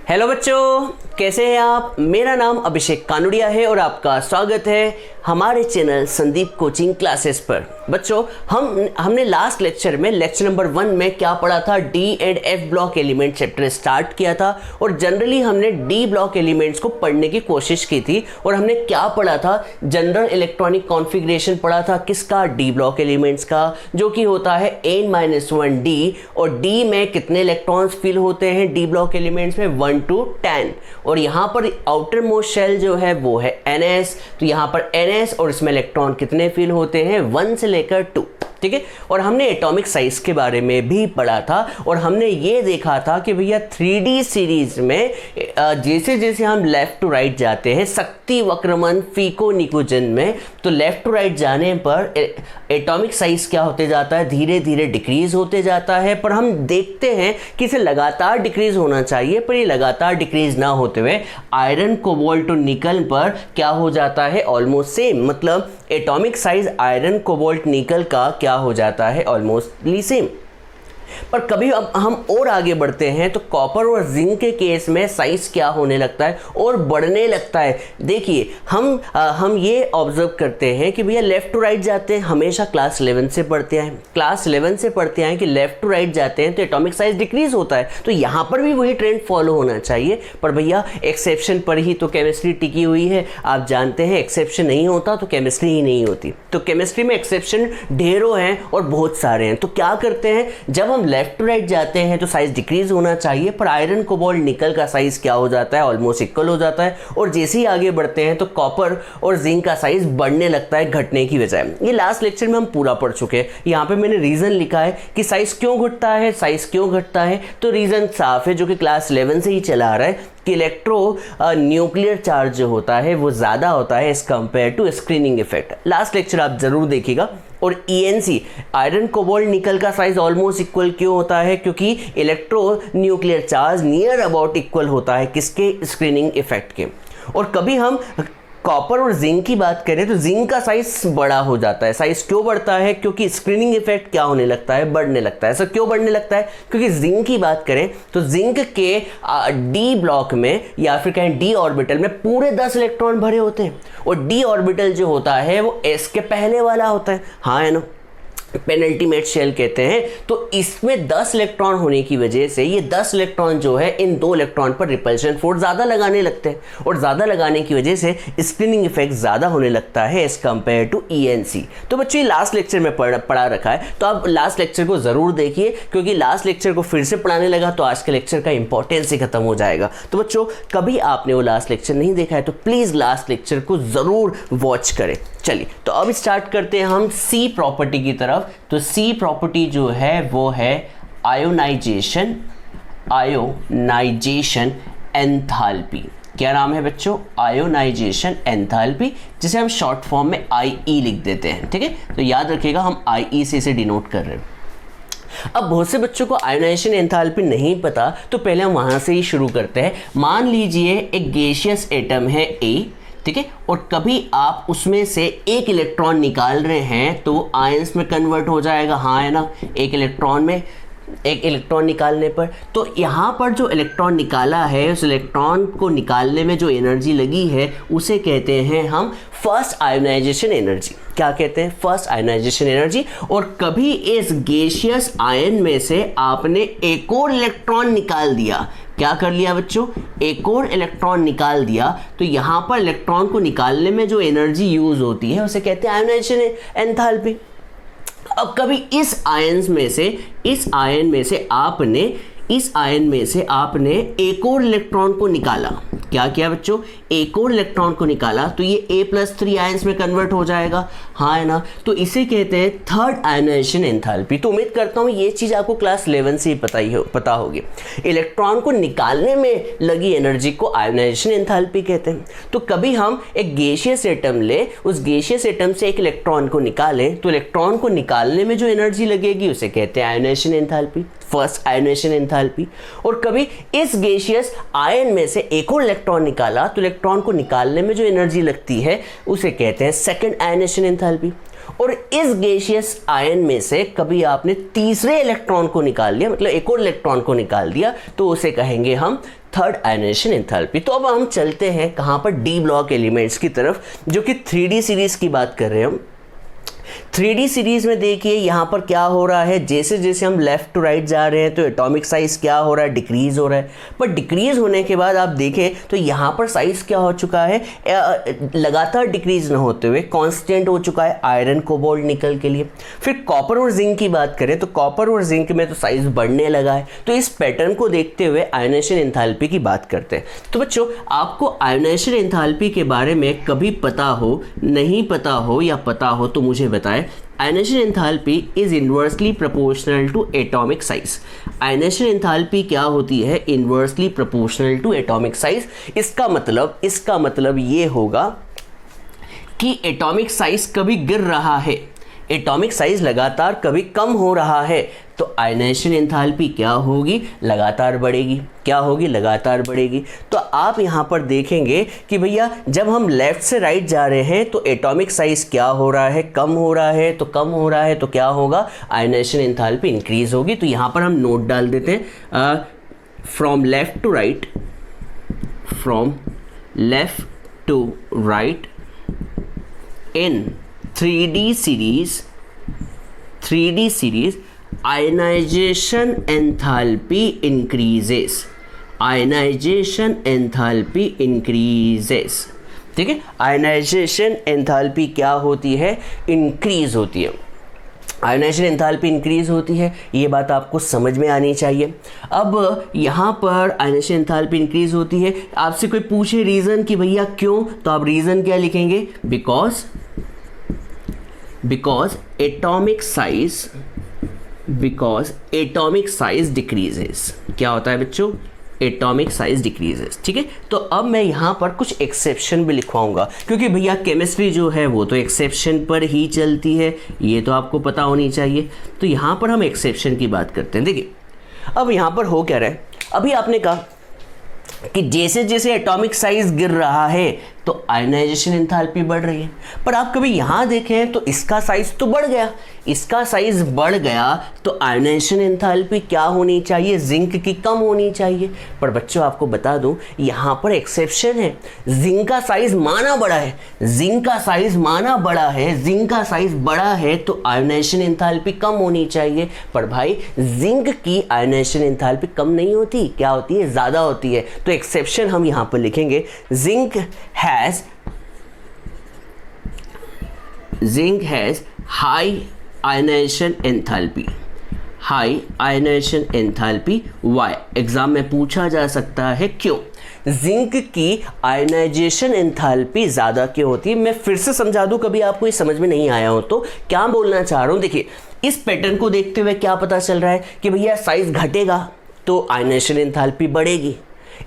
Hello बच्चों, कैसे हैं आप। मेरा नाम अभिषेक कानुड़िया है और आपका स्वागत है हमारे चैनल संदीप कोचिंग क्लासेस पर। बच्चों, हमने लास्ट लेक्चर में लेक्चर नंबर 1 में क्या पढ़ा था, D and F block element chapter start किया था और जनरली हमने डी ब्लॉक एलिमेंट्स को पढ़ने की कोशिश की थी। और हमने क्या पढ़ा था, जनरल इलेक्ट्रॉनिक कॉन्फ़िगरेशन पढ़ा था किसका, डी ब्लॉक एलिमेंट्स का, जो कि होता है n-1 d। और d में कितने इलेक्ट्रॉन्स फिल होते हैं डी ब्लॉक एलिमेंट्स में, 1 to 10। और यहाँ पर आउटर मोस्ट शेल जो है वो है ns। तो यहाँ पर ns और इसमें इलेक्ट्रॉन कितने फिल होते हैं, 1 से लेकर 2। ठीक है। और हमने एटॉमिक साइज के बारे में भी पढ़ा था और हमने ये देखा था कि भैया 3D सीरीज में जैसे जैसे हम लेफ्ट टू राइट जाते हैं शक्ति वक्रमन फीको निकुंजन में, तो लेफ्ट टू राइट जाने पर एटॉमिक साइज क्या होते जाता है, धीरे धीरे डिक्रीज होते जाता है। पर हम देखते हैं कि इसे लगातार डिक्रीज होना चाहिए, पर ये लगातार डिक्रीज ना होते हुए आयरन कोबाल्ट और निकल पर क्या हो जाता है, ऑलमोस्ट सेम। मतलब atomic size iron cobalt nickel का क्या हो जाता है, ऑलमोस्टली सेम। पर कभी अब हम और आगे बढ़ते हैं तो कॉपर और जिंक के केस में साइज क्या होने लगता है और बढ़ने लगता है। देखिए हम ये ऑब्जर्व करते हैं कि भैया लेफ्ट टू राइट जाते हैं, हमेशा क्लास 11 से पढ़ते हैं, क्लास 11 से पढ़ते हैं कि लेफ्ट टू राइट जाते हैं तो एटॉमिक साइज डिक्रीज होता है। तो यहाँ पर भी वही ट्रेंड फॉलो होना चाहिए। पर भैया एक्सेप्शन पर ही तो केमिस्ट्री टिकी हुई है। आप जानते हैं एक्सेप्शन नहीं होता तो केमिस्ट्री ही नहीं होती। तो केमिस्ट्री में एक्सेप्शन ढेरों हैं और बहुत सारे हैं। तो क्या करते हैं, जब हम लेफ्ट टू राइट जाते हैं तो साइज डिक्रीज होना चाहिए, पर आयरन कोबाल्ट निकल का साइज क्या हो जाता है, ऑलमोस्ट इक्वल हो जाता है। और जैसे ही आगे बढ़ते हैं तो कॉपर और जिंक का साइज बढ़ने लगता है घटने की बजाय। ये लास्ट लेक्चर में हम पूरा पढ़ चुके हैं। यहाँ पे मैंने रीजन लिखा है कि साइज क्यों घटता है, साइज क्यों घटता है। तो रीजन साफ है, जो कि क्लास 11 से ही चला आ रहा है कि इलेक्ट्रो न्यूक्लियर चार्ज जो होता है वो ज़्यादा होता है as compare to screening effect. Last lecture आप जरूर देखिएगा। और ENC आयरन कोबाल्ट निकल का साइज ऑलमोस्ट इक्वल क्यों होता है, क्योंकि electro nuclear charge near about equal होता है किसके, स्क्रीनिंग इफेक्ट के। और कभी हम कॉपर और जिंक की बात करें तो जिंक का साइज बड़ा हो जाता है। साइज क्यों बढ़ता है, क्योंकि स्क्रीनिंग इफेक्ट क्या होने लगता है, बढ़ने लगता है। सर क्यों बढ़ने लगता है, क्योंकि जिंक की बात करें तो जिंक के डी ब्लॉक में या फिर कहें डी ऑर्बिटल में पूरे 10 इलेक्ट्रॉन भरे होते हैं। और डी ऑर्बिटल जो होता है वो s के पहले वाला होता है, हाँ है ना, पेनल्टीमेट शेल कहते हैं। तो इसमें 10 इलेक्ट्रॉन होने की वजह से ये 10 इलेक्ट्रॉन जो है इन 2 इलेक्ट्रॉन पर रिपल्शन फोर्स ज़्यादा लगाने लगते हैं और ज़्यादा लगाने की वजह से स्क्रीनिंग इफेक्ट ज़्यादा होने लगता है एज कंपेयर टू ENC। तो बच्चों ये लास्ट लेक्चर में पढ़ा रखा है, तो आप लास्ट लेक्चर को ज़रूर देखिए, क्योंकि लास्ट लेक्चर को फिर से पढ़ाने लगा तो आज के लेक्चर का इंपॉर्टेंस ही खत्म हो जाएगा। तो बच्चों कभी आपने वो लास्ट लेक्चर नहीं देखा है तो प्लीज़ लास्ट लेक्चर को ज़रूर वॉच करें। चलिए तो अब स्टार्ट करते हैं हम C प्रॉपर्टी की तरफ। तो C प्रॉपर्टी जो है वो है आयोनाइजेशन एंथैल्पी। क्या नाम है बच्चों, आयोनाइजेशन एंथैल्पी, जिसे हम शॉर्ट फॉर्म में IE लिख देते हैं। ठीक है, तो याद रखिएगा हम IE से इसे डिनोट कर रहे हैं। अब बहुत से बच्चों को आयोनाइजेशन एंथैल्पी नहीं पता, तो पहले हम वहां से ही शुरू करते हैं। मान लीजिए एक गैसियस एटम है A, ठीक है, और कभी आप उसमें से एक इलेक्ट्रॉन निकाल रहे हैं तो आयंस में कन्वर्ट हो जाएगा, हाँ है ना, एक इलेक्ट्रॉन निकालने पर। तो यहाँ पर जो इलेक्ट्रॉन निकाला है उस इलेक्ट्रॉन को निकालने में जो एनर्जी लगी है उसे कहते हैं हम फर्स्ट आयोनाइजेशन एनर्जी। क्या कहते हैं, फर्स्ट आयोनाइजेशन एनर्जी। और कभी इस गैसियस आयन में से आपने एक और इलेक्ट्रॉन निकाल दिया, क्या कर लिया बच्चों, एक और इलेक्ट्रॉन निकाल दिया, तो यहाँ पर इलेक्ट्रॉन को निकालने में जो एनर्जी यूज होती है उसे कहते हैं आयोनाइजेशन एंथैल्पी। अब कभी इस आयन में से आपने एक और इलेक्ट्रॉन को निकाला, क्या किया बच्चों, एक और इलेक्ट्रॉन को निकाला, तो ये A+3 आयंस में कन्वर्ट हो जाएगा, हाँ है ना। तो इसे कहते हैं थर्ड आयोनाइजेशन एंथैल्पी। तो उम्मीद करता हूँ ये चीज़ आपको क्लास 11 से ही पता होगी। इलेक्ट्रॉन को निकालने में लगी एनर्जी को आयोनाइजेशन एंथैल्पी कहते हैं। तो कभी हम एक गैसियस एटम ले, उस गैसियस एटम से एक इलेक्ट्रॉन को निकालें, तो इलेक्ट्रॉन को निकालने में जो एनर्जी लगेगी उसे कहते हैं ionisation enthalpy, first ionization enthalpy. और कभी इस गैसियस आयन में से एक और इलेक्ट्रॉन निकाला, तो इलेक्ट्रॉन को निकालने में जो एनर्जी लगती है उसे कहते हैं सेकंड आयोनाइजेशन एंथैल्पी। और इस गैसियस आयन में से कभी आपने तीसरे इलेक्ट्रॉन को निकाल लिया, मतलब एक और इलेक्ट्रॉन को निकाल दिया, तो उसे कहेंगे हम थर्ड आयनाइजेशन एंथैल्पी। तो अब हम चलते हैं कहाँ पर, डी ब्लॉक एलिमेंट्स की तरफ, जो कि 3D सीरीज की बात कर रहे हैं हम। 3D सीरीज में देखिए यहाँ पर क्या हो रहा है, जैसे जैसे हम लेफ्ट टू राइट जा रहे हैं तो एटॉमिक साइज क्या हो रहा है, डिक्रीज हो रहा है। पर डिक्रीज होने के बाद आप देखें तो यहाँ पर साइज क्या हो चुका है, लगातार डिक्रीज ना होते हुए कांस्टेंट हो चुका है आयरन, कोबाल्ट, निकल के लिए। फिर कॉपर और जिंक की बात करें तो कॉपर और जिंक में तो साइज बढ़ने लगा है। तो इस पैटर्न को देखते हुए आयनाइजेशन एंथैल्पी की बात करते हैं। तो बच्चों, आपको आयनाइजेशन एंथैल्पी के बारे में कभी पता हो, नहीं पता हो या पता हो तो मुझे बताएं। Ionization enthalpy is inversely proportional to atomic size. Ionization enthalpy क्या होती है, inversely proportional to atomic size. इसका मतलब ये होगा कि एटॉमिक साइज कभी गिर रहा है, एटॉमिक साइज लगातार कभी कम हो रहा है, तो आयनाइजेशन एंथैल्पी क्या होगी, लगातार बढ़ेगी। क्या होगी, लगातार बढ़ेगी। तो आप यहाँ पर देखेंगे कि भैया जब हम लेफ्ट से राइट जा रहे हैं तो एटॉमिक साइज क्या हो रहा है, कम हो रहा है। तो कम हो रहा है तो क्या होगा, आयनाइजेशन एंथैल्पी इंक्रीज होगी। तो यहाँ पर हम नोट डाल देते हैं, from left to right, from left to right in 3D series ionization enthalpy increases, ionization enthalpy increases। ठीक है, आयनाइजेशन एंथैल्पी क्या होती है, इंक्रीज होती है। आयनाइजेशन एंथैल्पी इंक्रीज होती है, ये बात आपको समझ में आनी चाहिए। अब यहाँ पर आयनाइजेशन एंथैल्पी इंक्रीज होती है, आपसे कोई पूछे रीज़न कि भैया क्यों, तो आप रीज़न क्या लिखेंगे, because atomic size decreases। क्या होता है बच्चों, एटॉमिक साइज डिक्रीजेस। ठीक है, तो अब मैं यहाँ पर कुछ एक्सेप्शन भी लिखवाऊंगा, क्योंकि भैया केमिस्ट्री जो है वो तो एक्सेप्शन पर ही चलती है, ये तो आपको पता होनी चाहिए। तो यहाँ पर हम एक्सेप्शन की बात करते हैं। देखिए अब यहाँ पर हो क्या रहा है, अभी आपने कहा कि जैसे जैसे एटॉमिक साइज गिर रहा है तो आयनाइजेशन एंथैल्पी बढ़ रही है। पर आप कभी यहाँ देखें तो इसका साइज तो बढ़ गया, इसका साइज बढ़ गया तो आयनाइजेशन एंथैल्पी क्या होनी चाहिए, जिंक की कम होनी चाहिए। पर बच्चों आपको बता दूं यहाँ पर एक्सेप्शन है, जिंक का साइज माना बड़ा है, जिंक का साइज माना बड़ा है, जिंक का साइज बड़ा है तो आयनाइजेशन एंथैल्पी कम होनी चाहिए। पर भाई जिंक की आयनाइजेशन एंथैल्पी कम नहीं होती, क्या होती है, ज़्यादा होती है। तो एक्सेप्शन हम यहाँ पर लिखेंगे, zinc has high ionization enthalpy, high ionization enthalpy। why exam में पूछा जा सकता है क्यों जिंक की आयनाइजेशन एंथैल्पी ज़्यादा क्यों होती है। मैं फिर से समझा दूं, कभी आपको ये समझ में नहीं आया हो तो क्या बोलना चाह रहा हूँ। देखिए इस पैटर्न को देखते हुए क्या पता चल रहा है कि भैया साइज घटेगा तो आयनाइजेशन एंथैल्पी बढ़ेगी।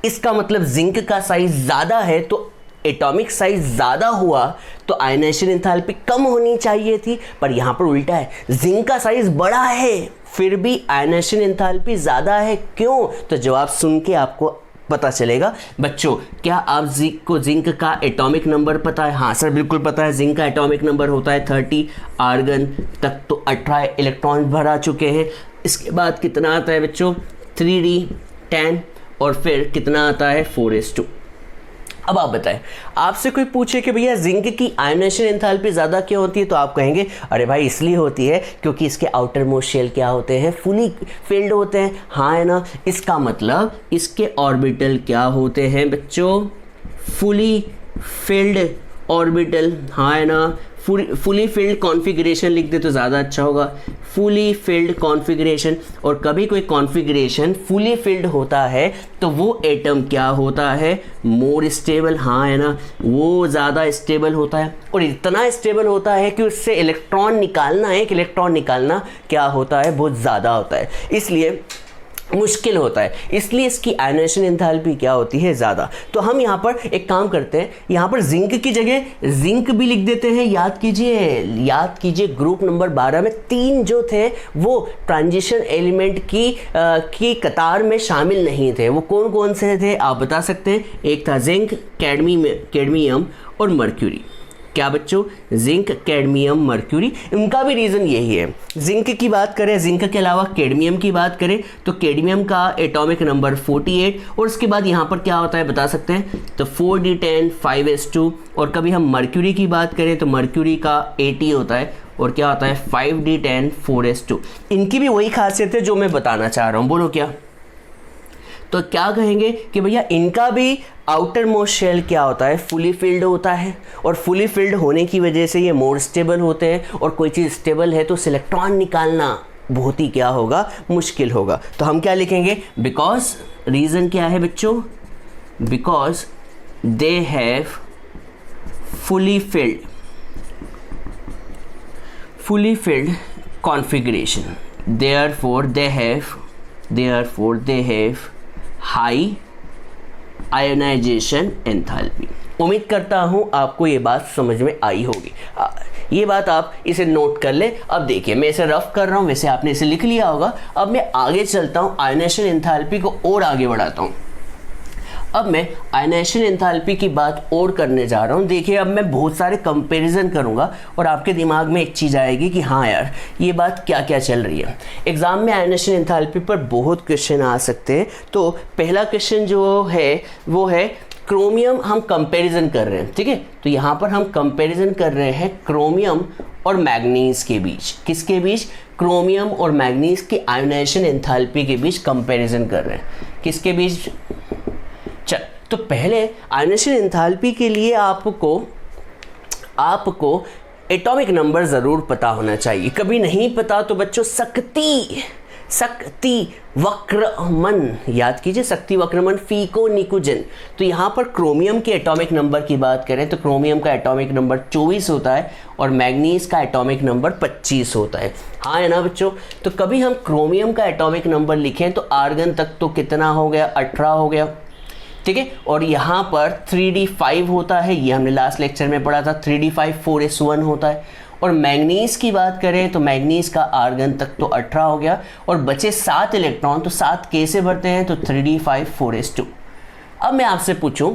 इसका मतलब जिंक का साइज ज़्यादा है तो एटॉमिक साइज ज़्यादा हुआ तो आयनाइजेशन एंथैल्पी कम होनी चाहिए थी। पर यहाँ पर उल्टा है, जिंक का साइज बड़ा है फिर भी आयनाइजेशन एंथैल्पी ज़्यादा है, क्यों? तो जवाब सुन के आपको पता चलेगा। बच्चों क्या आप जिंक का एटॉमिक नंबर पता है? हाँ सर बिल्कुल पता है, जिंक का एटॉमिक नंबर होता है 30, आर्गन तक तो 18 इलेक्ट्रॉन भरा चुके हैं। इसके बाद कितना आता है बच्चों, 3D 10 और फिर कितना आता है 4s2। अब आप बताएं, आपसे कोई पूछे कि भैया जिंक की आयनाइजेशन एंथैल्पी ज़्यादा क्यों होती है तो आप कहेंगे अरे भाई इसलिए होती है क्योंकि इसके आउटर मोस्ट शेल क्या होते हैं, फुली फिल्ड होते हैं। हाँ है ना, इसका मतलब इसके ऑर्बिटल क्या होते हैं बच्चों, फुली फिल्ड ऑर्बिटल। हाँ है ना, फुली फिल्ड कॉन्फ़िगरेशन लिख दे तो ज़्यादा अच्छा होगा, फुली फिल्ड कॉन्फ़िगरेशन। और कभी कोई कॉन्फ़िगरेशन फुली फिल्ड होता है तो वो एटम क्या होता है, मोर स्टेबल। हाँ है ना, वो ज़्यादा स्टेबल होता है और इतना स्टेबल होता है कि उससे इलेक्ट्रॉन निकालना, एक इलेक्ट्रॉन निकालना क्या होता है, बहुत ज़्यादा होता है, इसलिए मुश्किल होता है, इसलिए इसकी आयनाइजेशन एंथैल्पी क्या होती है, ज़्यादा। तो हम यहाँ पर एक काम करते हैं, यहाँ पर जिंक की जगह जिंक भी लिख देते हैं। याद कीजिए ग्रुप नंबर 12 में 3 जो थे वो ट्रांजिशन एलिमेंट की कतार में शामिल नहीं थे। वो कौन कौन से थे आप बता सकते हैं? एक था जिंक, कैडमियम और मर्क्यूरी। क्या बच्चों? Zinc, cadmium, mercury. इनका भी रीज़न यही है। जिंक की बात करें, जिंक के अलावा कैडमियम की बात करें तो कैडमियम का एटॉमिक नंबर 48 और उसके बाद यहाँ पर क्या होता है बता सकते हैं? तो 4d10 5s2। और कभी हम मर्क्यूरी की बात करें तो मर्क्यूरी का 80 होता है और क्या होता है? 5d10 4s2। इनकी भी वही खासियत है जो मैं बताना चाह रहा हूँ। बोलो क्या? तो क्या कहेंगे कि भैया इनका भी आउटर मोस्ट शेल क्या होता है? फुली फिल्ड होता है। और फुली फिल्ड होने की वजह से ये मोर स्टेबल होते हैं और कोई चीज़ स्टेबल है तो उसे इलेक्ट्रॉन निकालना बहुत ही क्या होगा? मुश्किल होगा। तो हम क्या लिखेंगे? बिकॉज, रीज़न क्या है बच्चों? Because they have fully filled configuration, therefore they have high ionization enthalpy। उम्मीद करता हूँ आपको ये बात समझ में आई होगी। ये बात आप इसे नोट कर ले। अब देखिए मैं इसे रफ कर रहा हूँ, वैसे आपने इसे लिख लिया होगा। अब मैं आगे चलता हूँ, आयनाइजेशन एंथैल्पी को और आगे बढ़ाता हूँ। अब मैं आयनाइजेशन एंथैल्पी की बात और करने जा रहा हूँ। देखिए अब मैं बहुत सारे कंपैरिजन करूँगा और आपके दिमाग में एक चीज़ आएगी कि हाँ यार ये बात क्या क्या चल रही है। एग्ज़ाम में आयनाइजेशन एंथैल्पी पर बहुत क्वेश्चन आ सकते हैं। तो पहला क्वेश्चन जो है वो है क्रोमियम, हम कंपैरिजन कर रहे हैं, ठीक है। तो यहाँ पर हम कंपैरिजन कर रहे हैं क्रोमियम और मैग्नीज के बीच। किसके बीच? क्रोमियम और मैग्नीज की आयनाइजेशन एंथैल्पी के बीच कंपैरिजन कर रहे हैं। किसके बीच? चल, तो पहले आयनाइजेशन एंथैल्पी के लिए आपको एटॉमिक नंबर ज़रूर पता होना चाहिए। कभी नहीं पता तो बच्चों शक्ति वक्रमन याद कीजिए, शक्ति वक्रमन फीको निकुजन। तो यहाँ पर क्रोमियम के एटॉमिक नंबर की बात करें तो क्रोमियम का एटॉमिक नंबर 24 होता है और मैग्नीज का एटॉमिक नंबर 25 होता है। हाँ है ना बच्चों? तो कभी हम क्रोमियम का एटॉमिक नंबर लिखें तो आर्गन तक तो कितना हो गया? 18 हो गया, ठीक है। और यहाँ पर 3d5 होता है, ये हमने लास्ट लेक्चर में पढ़ा था। 3d5 4s1 होता है। और मैग्नीज की बात करें तो मैग्नीज का आर्गन तक तो 18 हो गया और बचे 7 इलेक्ट्रॉन, तो 7 कैसे भरते हैं? तो 3d5 4s2। अब मैं आपसे पूछूं,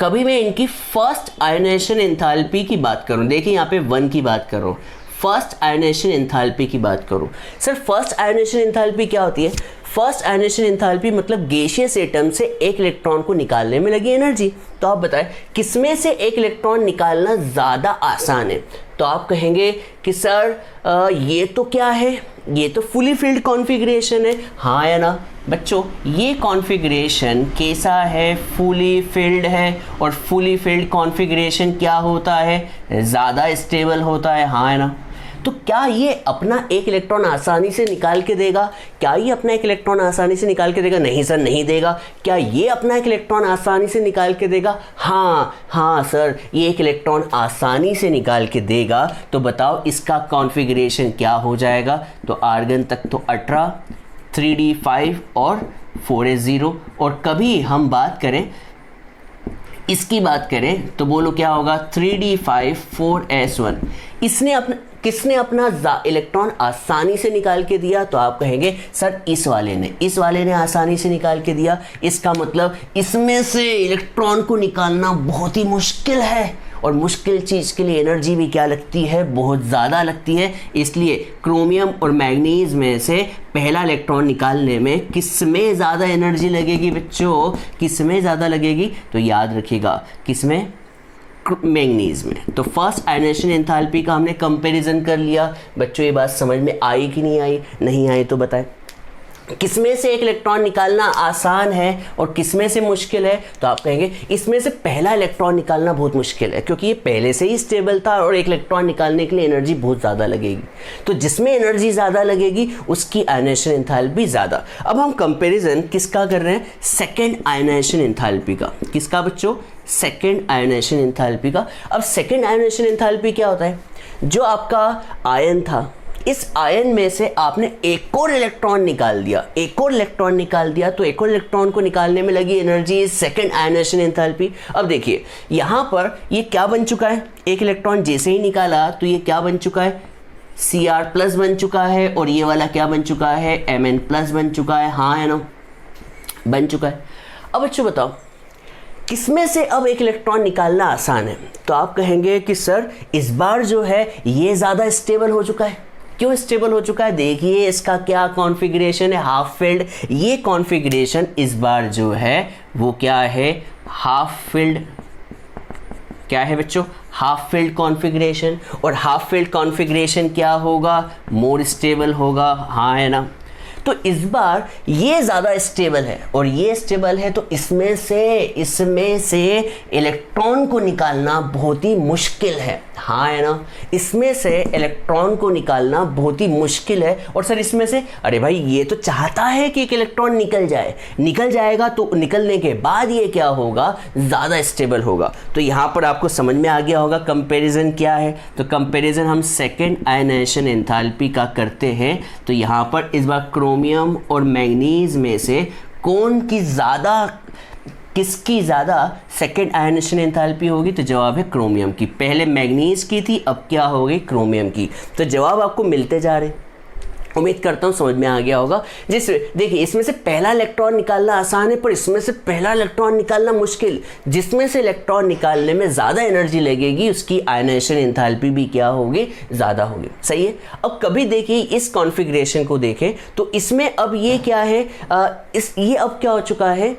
कभी मैं इनकी फर्स्ट आयनाइजेशन एंथैल्पी की बात करूं, देखिए यहाँ पे 1 की बात करूं, फर्स्ट आयनाइजेशन एंथैल्पी की बात करूं। सर फर्स्ट आयनाइजेशन एंथैल्पी क्या होती है? फर्स्ट आयनाइजेशन एंथैल्पी मतलब गैसियस एटम से एक इलेक्ट्रॉन को निकालने में लगी एनर्जी। तो आप बताएं किसमें से एक इलेक्ट्रॉन निकालना ज़्यादा आसान है? तो आप कहेंगे कि सर ये तो क्या है? ये तो फुली फिल्ड कॉन्फ़िगरेशन है। हाँ या ना बच्चों? ये कॉन्फ़िगरेशन कैसा है? फुली फिल्ड है। और फुली फिल्ड कॉन्फ़िगरेशन क्या होता है? ज़्यादा स्टेबल होता है। हाँ है ना? तो क्या ये अपना एक इलेक्ट्रॉन आसानी से निकाल के देगा? क्या ये अपना एक इलेक्ट्रॉन आसानी से निकाल के देगा? नहीं सर, नहीं देगा। क्या ये अपना एक इलेक्ट्रॉन आसानी से निकाल के देगा? हाँ सर, ये एक इलेक्ट्रॉन आसानी से निकाल के देगा। तो बताओ इसका कॉन्फ़िगरेशन क्या हो जाएगा? तो आर्गन तक तो 18, 3d5 और 4s0। और कभी हम बात करें इसकी बात करें तो बोलो क्या होगा? 3d5 4s1। किसने अपना इलेक्ट्रॉन आसानी से निकाल के दिया? तो आप कहेंगे सर इस वाले ने आसानी से निकाल के दिया। इसका मतलब इसमें से इलेक्ट्रॉन को निकालना बहुत ही मुश्किल है और मुश्किल चीज़ के लिए एनर्जी भी क्या लगती है? बहुत ज़्यादा लगती है। इसलिए क्रोमियम और मैग्नीज में से पहला इलेक्ट्रॉन निकालने में किसमें ज़्यादा एनर्जी लगेगी बच्चों? किसमें ज़्यादा लगेगी? तो याद रखिएगा किसमें? मैग्नीज में। तो फर्स्ट आयनाइजेशन एंथैल्पी का हमने कंपैरिजन कर लिया। बच्चों ये बात समझ में आई कि नहीं आई? नहीं आई तो बताएं किसमें से एक इलेक्ट्रॉन निकालना आसान है और किसमें से मुश्किल है? तो आप कहेंगे इसमें से पहला इलेक्ट्रॉन निकालना बहुत मुश्किल है क्योंकि ये पहले से ही स्टेबल था और एक इलेक्ट्रॉन निकालने के लिए एनर्जी बहुत ज़्यादा लगेगी। तो जिसमें एनर्जी ज़्यादा लगेगी उसकी आयनाइजेशन एंथैल्पी ज़्यादा। अब हम कंपेरिजन किसका कर रहे हैं? सेकेंड आयनाइजेशन एंथैल्पी का। किसका बच्चों? सेकेंड आयनाइजेशन एंथैल्पी का। अब सेकेंड आयनाइजेशन एंथैल्पी क्या होता है? जो आपका आयन था, इस आयन में से आपने एक और इलेक्ट्रॉन निकाल दिया, तो एक और इलेक्ट्रॉन को निकालने में लगी एनर्जी सेकेंड आयनाइजेशन एंथैल्पी। अब देखिए यहाँ पर ये क्या बन चुका है? एक इलेक्ट्रॉन जैसे ही निकाला तो ये क्या बन चुका है? Cr+ बन चुका है और ये वाला क्या बन चुका है? Mn+ बन चुका है। हाँ है ना? बन चुका है। अब बच्चों बताओ किसमें से अब एक इलेक्ट्रॉन निकालना आसान है? तो आप कहेंगे कि सर इस बार जो है ये ज़्यादा स्टेबल हो चुका है। क्यों स्टेबल हो चुका है? देखिए इसका क्या कॉन्फ़िगरेशन है, हाफ फिल्ड। ये कॉन्फ़िगरेशन इस बार जो है वो क्या है? Half field. क्या है बच्चों? Half filled configuration. और हाफ फिल्ड कॉन्फ़िगरेशन क्या होगा? मोर स्टेबल होगा, हाँ है ना। तो इस बार ये ज़्यादा स्टेबल है और ये स्टेबल है, तो इसमें से इलेक्ट्रॉन को निकालना बहुत ही मुश्किल है, हाँ है ना। इसमें से इलेक्ट्रॉन को निकालना बहुत ही मुश्किल है। और सर इसमें से, अरे भाई ये तो चाहता है कि एक इलेक्ट्रॉन निकल जाएगा, तो निकलने के बाद ये क्या होगा? ज़्यादा स्टेबल होगा। तो यहाँ पर आपको समझ में आ गया होगा कंपैरिजन क्या है। तो कंपैरिजन हम सेकेंड आयनाइजेशन एंथैल्पी का करते हैं। तो यहाँ पर इस बार क्रोमियम और मैंगनीज में से किसकी ज़्यादा सेकेंड आयनाइजेशन एंथैल्पी होगी? तो जवाब है क्रोमियम की। पहले मैंगनीज की थी, अब क्या हो गई? क्रोमियम की। तो जवाब आपको मिलते जा रहे। उम्मीद करता हूँ समझ में आ गया होगा। देखिए इसमें से पहला इलेक्ट्रॉन निकालना आसान है, पर इसमें से पहला इलेक्ट्रॉन निकालना मुश्किल। जिसमें से इलेक्ट्रॉन निकालने में ज़्यादा एनर्जी लगेगी उसकी आयनाइजेशन एंथैल्पी भी क्या होगी? ज़्यादा होगी। सही है। अब कभी देखिए इस कॉन्फ़िगरेशन को देखें तो इसमें अब ये क्या है? ये अब क्या हो चुका है?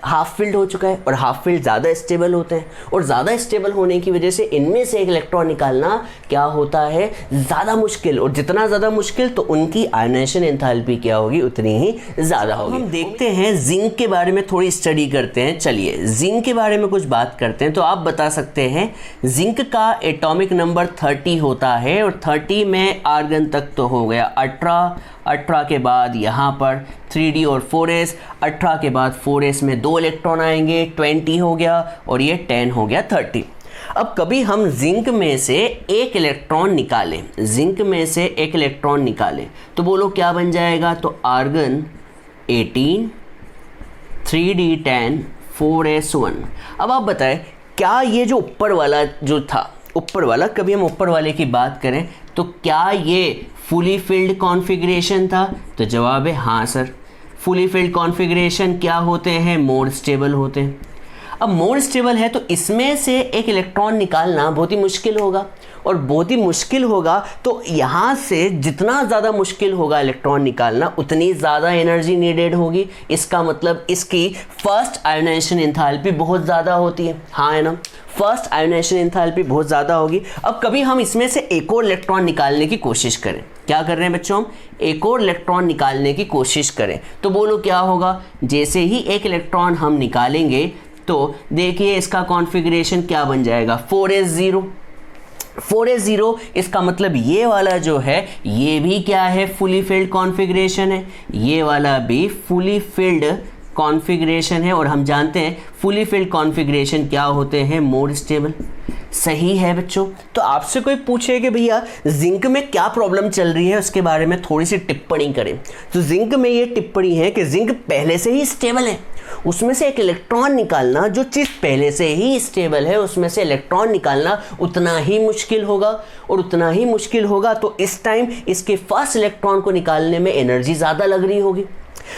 हाफ फिल्ड हो चुका है। और हाफ फिल्ड ज़्यादा स्टेबल होते हैं, और ज़्यादा स्टेबल होने की वजह से इनमें से एक इलेक्ट्रॉन निकालना क्या होता है? ज़्यादा मुश्किल। और जितना ज़्यादा मुश्किल तो उनकी आयनाइजेशन एंथैल्पी क्या होगी? उतनी ही ज़्यादा होगी। हम देखते हैं जिंक के बारे में थोड़ी स्टडी करते हैं। चलिए जिंक के बारे में कुछ बात करते हैं। तो आप बता सकते हैं जिंक का एटॉमिक नंबर 30 होता है, और 30 में आर्गन तक तो हो गया 18 के बाद यहाँ पर 3d और 4s, 18 के बाद 4s में 2 इलेक्ट्रॉन आएंगे, 20 हो गया, और ये 10 हो गया 30। अब कभी हम जिंक में से एक इलेक्ट्रॉन निकालें, तो बोलो क्या बन जाएगा? तो आर्गन 18, 3d10, 4s1। अब आप बताएं क्या ये जो ऊपर वाला जो था, कभी हम ऊपर वाले की बात करें तो क्या ये फुली फिल्ड कॉन्फ़िगरेशन था? तो जवाब है हाँ सर। फुली फिल्ड कॉन्फ़िगरेशन क्या होते हैं? मोर स्टेबल होते हैं। अब मोर स्टेबल है तो इसमें से एक इलेक्ट्रॉन निकालना बहुत ही मुश्किल होगा, और बहुत ही मुश्किल होगा तो यहाँ से जितना ज़्यादा मुश्किल होगा इलेक्ट्रॉन निकालना उतनी ज़्यादा एनर्जी नीडेड होगी। इसका मतलब इसकी फर्स्ट आयनाइजेशन एंथैल्पी बहुत ज़्यादा होती है, हाँ है ना। फर्स्ट आयनाइजेशन एंथैल्पी बहुत ज़्यादा होगी। अब कभी हम इसमें से एक और इलेक्ट्रॉन निकालने की कोशिश करें। क्या कर रहे हैं बच्चों? हम एक और इलेक्ट्रॉन निकालने की कोशिश करें, तो बोलो क्या होगा? जैसे ही एक इलेक्ट्रॉन हम निकालेंगे तो देखिए इसका कॉन्फ़िगरेशन क्या बन जाएगा? 4s0। 4s0 इसका मतलब ये वाला जो है ये भी क्या है? फुली फिल्ड कॉन्फ़िगरेशन है। ये वाला भी फुली फिल्ड कॉन्फ़िगरेशन है, और हम जानते हैं फुली फिल्ड कॉन्फ़िगरेशन क्या होते हैं? More stable. सही है बच्चों। तो आपसे कोई पूछे कि भैया जिंक में क्या प्रॉब्लम चल रही है, उसके बारे में थोड़ी सी टिप्पणी करें, तो जिंक में ये टिप्पणी है कि जिंक पहले से ही स्टेबल है। उसमें से एक इलेक्ट्रॉन निकालना, जो चीज़ पहले से ही स्टेबल है उसमें से इलेक्ट्रॉन निकालना उतना ही मुश्किल होगा, और उतना ही मुश्किल होगा तो इस टाइम इसके फर्स्ट इलेक्ट्रॉन को निकालने में एनर्जी ज़्यादा लग रही होगी।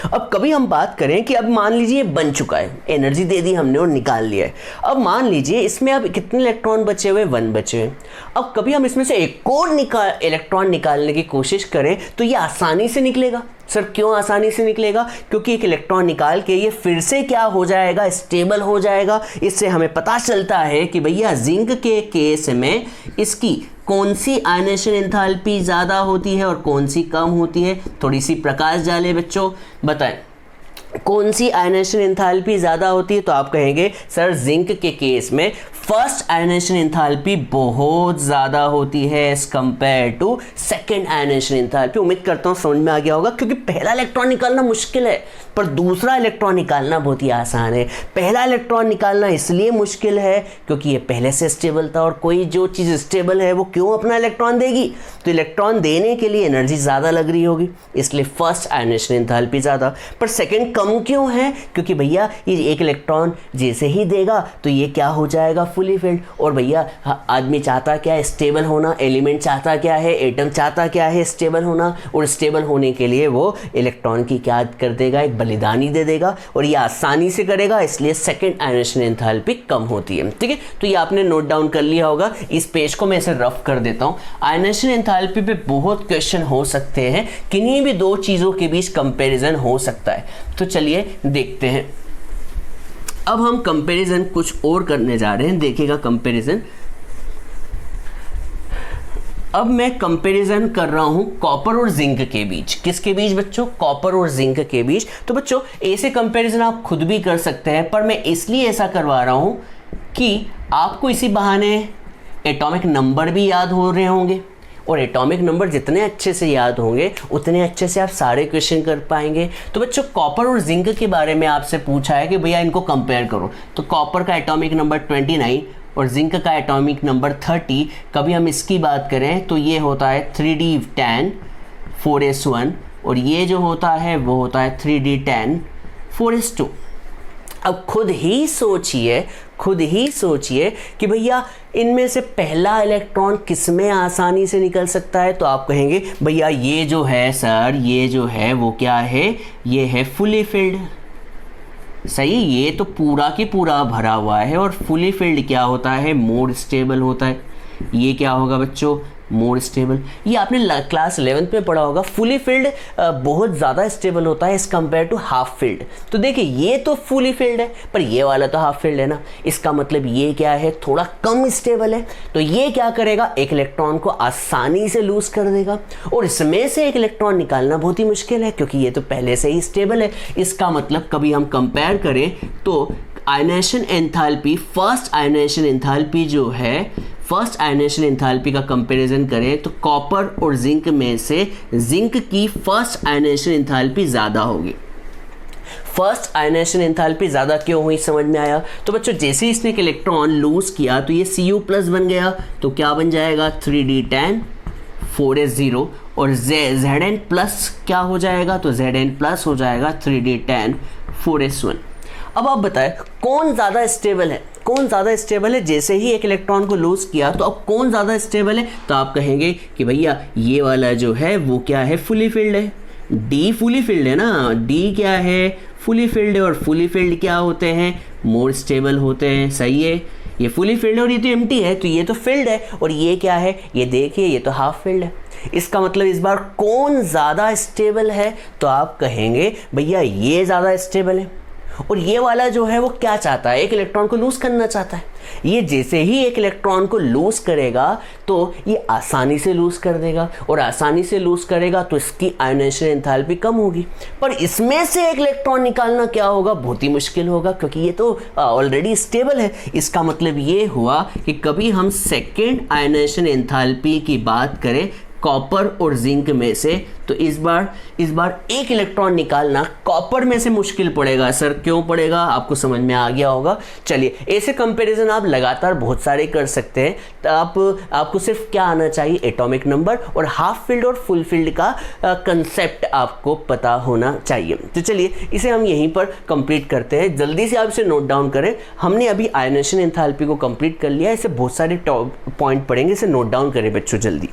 अब कभी हम बात करें कि अब मान लीजिए बन चुका है, एनर्जी दे दी हमने और निकाल लिया है। अब मान लीजिए इसमें अब कितने इलेक्ट्रॉन बचे हुए? 1 बचे हुए। अब कभी हम इसमें से एक और इलेक्ट्रॉन निकालने की कोशिश करें तो ये आसानी से निकलेगा। सर क्यों आसानी से निकलेगा? क्योंकि एक इलेक्ट्रॉन निकाल के ये फिर से क्या हो जाएगा? स्टेबल हो जाएगा। इससे हमें पता चलता है कि भैया जिंक के केस में इसकी कौन सी आयनाइजेशन एंथैल्पी ज़्यादा होती है और कौन सी कम होती है। थोड़ी सी प्रकाश डालें बच्चों, बताएं कौन सी आयनाइजेशन एंथैल्पी ज़्यादा होती है। तो आप कहेंगे सर जिंक के केस में फर्स्ट आयनाइजेशन एंथैल्पी बहुत ज़्यादा होती है as compare to second ionization enthalpy. उम्मीद करता हूँ समझ में आ गया होगा, क्योंकि पहला इलेक्ट्रॉन निकालना मुश्किल है पर दूसरा इलेक्ट्रॉन निकालना बहुत ही आसान है। पहला इलेक्ट्रॉन निकालना इसलिए मुश्किल है क्योंकि ये पहले से स्टेबल था, और कोई जो चीज़ स्टेबल है वो क्यों अपना इलेक्ट्रॉन देगी? तो इलेक्ट्रॉन देने के लिए एनर्जी ज़्यादा लग रही होगी, इसलिए फर्स्ट आयनाइजेशन एंथैल्पी ज़्यादा। पर सेकेंड कम क्यों है? क्योंकि भैया ये एक इलेक्ट्रॉन जैसे ही देगा तो ये क्या हो जाएगा? Fully filled. और भैया आदमी चाहता क्या है? स्टेबल होना। एलिमेंट चाहता क्या है? एटम चाहता क्या है? स्टेबल होना। और स्टेबल होने के लिए वो इलेक्ट्रॉन की क्या कर देगा? एक बलिदानी दे देगा, और ये आसानी से करेगा, इसलिए सेकेंड आयनेशन एंथैल्पी कम होती है। ठीक है, तो ये आपने नोट डाउन कर लिया होगा। इस पेज को मैं ऐसे रफ कर देता हूँ। आयनेशन एंथैल्पी पे बहुत क्वेश्चन हो सकते हैं, किन्हीं भी दो चीज़ों के बीच कंपैरिजन हो सकता है। तो चलिए देखते हैं। अब हम कंपैरिजन कुछ और करने जा रहे हैं, देखिएगा कंपैरिजन। अब मैं कंपैरिजन कर रहा हूं कॉपर और जिंक के बीच। किसके बीच बच्चों? कॉपर और जिंक के बीच। तो बच्चों ऐसे कंपैरिजन आप खुद भी कर सकते हैं, पर मैं इसलिए ऐसा करवा रहा हूं कि आपको इसी बहाने एटॉमिक नंबर भी याद हो रहे होंगे, और एटॉमिक नंबर जितने अच्छे से याद होंगे उतने अच्छे से आप सारे क्वेश्चन कर पाएंगे। तो बच्चों कॉपर और जिंक के बारे में आपसे पूछा है कि भैया इनको कंपेयर करो। तो कॉपर का एटॉमिक नंबर 29 और जिंक का एटॉमिक नंबर 30। कभी हम इसकी बात करें तो ये होता है 3d10 4s1, और ये जो होता है वो होता है 3d10 4s2। अब खुद ही सोचिए कि भैया इनमें से पहला इलेक्ट्रॉन किस में आसानी से निकल सकता है? तो आप कहेंगे भैया ये जो है सर, ये जो है वो क्या है? ये है फुली फिल्ड। सही, ये तो पूरा की पूरा भरा हुआ है, और फुली फिल्ड क्या होता है? मोर स्टेबल होता है। ये क्या होगा बच्चों? More stable. ये आपने क्लास 11th में पढ़ा होगा। फुली फिल्ड बहुत ज़्यादा स्टेबल होता है as compare to half filled. तो देखिए ये तो फुली फिल्ड है, पर ये वाला तो हाफ फिल्ड है ना। इसका मतलब ये क्या है? थोड़ा कम स्टेबल है। तो ये क्या करेगा? एक इलेक्ट्रॉन को आसानी से लूज कर देगा, और इसमें से एक इलेक्ट्रॉन निकालना बहुत ही मुश्किल है, क्योंकि ये तो पहले से ही स्टेबल है। इसका मतलब कभी हम कंपेयर करें तो ionisation enthalpy, first ionisation enthalpy जो है, फर्स्ट आयनेशन एंथैल्पी का कंपैरिजन करें तो कॉपर और जिंक में से जिंक की फर्स्ट आयनेशन एंथैल्पी ज़्यादा होगी। फर्स्ट आयनेशन एंथैल्पी ज़्यादा क्यों हुई समझ में आया? तो बच्चों जैसे ही इसने एक इलेक्ट्रॉन लूज किया तो ये Cu+ बन गया, तो क्या बन जाएगा? 3d10 4s0, और Zn+ क्या हो जाएगा? तो Zn+ हो जाएगा 3d10 4s1। अब आप बताएं कौन ज़्यादा स्टेबल है? कौन ज़्यादा स्टेबल है? जैसे ही एक इलेक्ट्रॉन को लूज किया तो अब कौन ज़्यादा स्टेबल है? तो आप कहेंगे कि भैया ये वाला जो है वो क्या है? फुली फिल्ड है। डी फुली फिल्ड है ना। डी क्या है? फुली फिल्ड है। और फुली फिल्ड क्या होते हैं? मोर स्टेबल होते हैं। सही है, ये फुली फिल्ड है और ये तो एम्प्टी है, तो ये तो फिल्ड है। और ये क्या है? ये देखिए ये तो हाफ फिल्ड है। इसका मतलब इस बार कौन ज़्यादा स्टेबल है? तो आप कहेंगे भैया ये ज़्यादा स्टेबल है। और ये वाला जो है वो क्या चाहता है? एक इलेक्ट्रॉन को लूज करना चाहता है। ये जैसे ही एक इलेक्ट्रॉन को लूज करेगा तो ये आसानी से लूज कर देगा, और आसानी से लूज करेगा तो इसकी आयनेशन एंथैल्पी कम होगी। पर इसमें से एक इलेक्ट्रॉन निकालना क्या होगा? बहुत ही मुश्किल होगा, क्योंकि ये तो ऑलरेडी स्टेबल है। इसका मतलब ये हुआ कि कभी हम सेकेंड आयनेशन एंथैल्पी की बात करें कॉपर और जिंक में से, तो इस बार एक इलेक्ट्रॉन निकालना कॉपर में से मुश्किल पड़ेगा। सर क्यों पड़ेगा? आपको समझ में आ गया होगा। चलिए ऐसे कंपैरिजन आप लगातार बहुत सारे कर सकते हैं। तो आपको सिर्फ क्या आना चाहिए? एटॉमिक नंबर और हाफ फील्ड और फुल फील्ड का कंसेप्ट आपको पता होना चाहिए। तो चलिए इसे हम यहीं पर कंप्लीट करते हैं। जल्दी से आप इसे नोट डाउन करें। हमने अभी आयनेशन एंथैल्पी को कंप्लीट कर लिया। इसे बहुत सारे पॉइंट पढ़ेंगे, इसे नोट डाउन करें बच्चों जल्दी।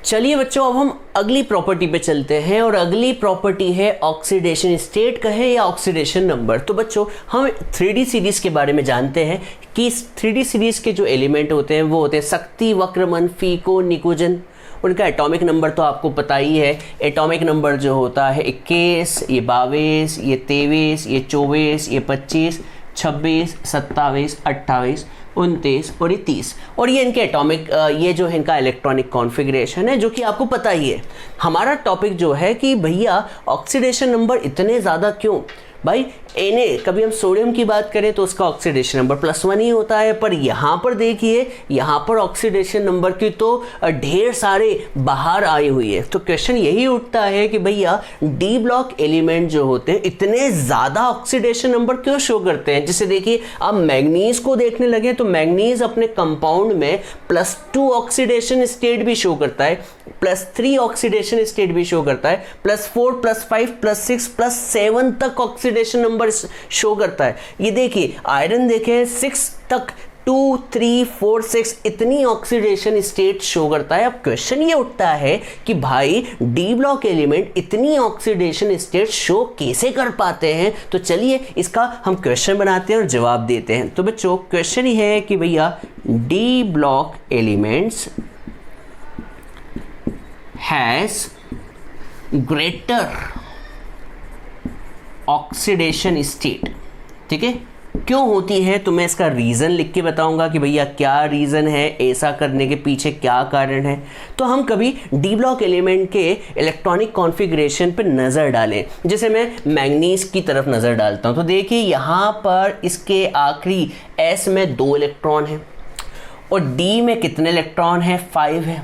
चलिए बच्चों अब हम अगली प्रॉपर्टी पे चलते हैं, और अगली प्रॉपर्टी है ऑक्सीडेशन स्टेट कहे या ऑक्सीडेशन नंबर। तो बच्चों हम 3D सीरीज के बारे में जानते हैं कि 3D सीरीज के जो एलिमेंट होते हैं वो होते हैं शक्ति, वक्रमन, फीको, निकोजन। उनका एटॉमिक नंबर तो आपको पता ही है। एटॉमिक नंबर जो होता है 21, ये 22, ये 23, ये 24, ये 25, 26, 27, 28, 29 और ये 30। और ये इनके एटॉमिक ये जो है इनका इलेक्ट्रॉनिक कॉन्फ़िगरेशन है, जो कि आपको पता ही है। हमारा टॉपिक जो है कि भैया ऑक्सीडेशन नंबर इतने ज़्यादा क्यों? भाई Na, कभी हम सोडियम की बात करें तो उसका ऑक्सीडेशन नंबर +1 ही होता है, पर यहाँ पर देखिए यहाँ पर ऑक्सीडेशन नंबर की तो ढेर सारे बाहर आई हुई है। तो क्वेश्चन यही उठता है कि भैया डी ब्लॉक एलिमेंट जो होते हैं इतने ज़्यादा ऑक्सीडेशन नंबर क्यों शो करते हैं? जैसे देखिए आप मैग्नीज को देखने लगे तो मैग्नीज अपने कंपाउंड में +2 ऑक्सीडेशन स्टेट भी शो करता है। +3 ऑक्सीडेशन स्टेट भी शो करता है, +4 +5 +6 +7 तक ऑक्सीडेशन नंबर शो करता है। ये देखिए आयरन देखें 6 तक 2 3 4 6 इतनी ऑक्सीडेशन स्टेट शो करता है। अब क्वेश्चन ये उठता है कि भाई डी ब्लॉक एलिमेंट इतनी ऑक्सीडेशन स्टेट शो कैसे कर पाते हैं। तो चलिए इसका हम क्वेश्चन बनाते हैं और जवाब देते हैं। तो बच्चों क्वेश्चन ये है कि भैया D block elements has greater oxidation state, ठीक है, क्यों होती है। तो मैं इसका रीज़न लिख के बताऊंगा कि भैया क्या रीज़न है, ऐसा करने के पीछे क्या कारण है। तो हम कभी डी ब्लॉक एलिमेंट के इलेक्ट्रॉनिक कॉन्फ़िगरेशन पर नज़र डालें। जैसे मैं मैग्नीज की तरफ नज़र डालता हूं तो देखिए यहाँ पर इसके आखिरी S में 2 इलेक्ट्रॉन हैं और D में कितने इलेक्ट्रॉन हैं, 5 है।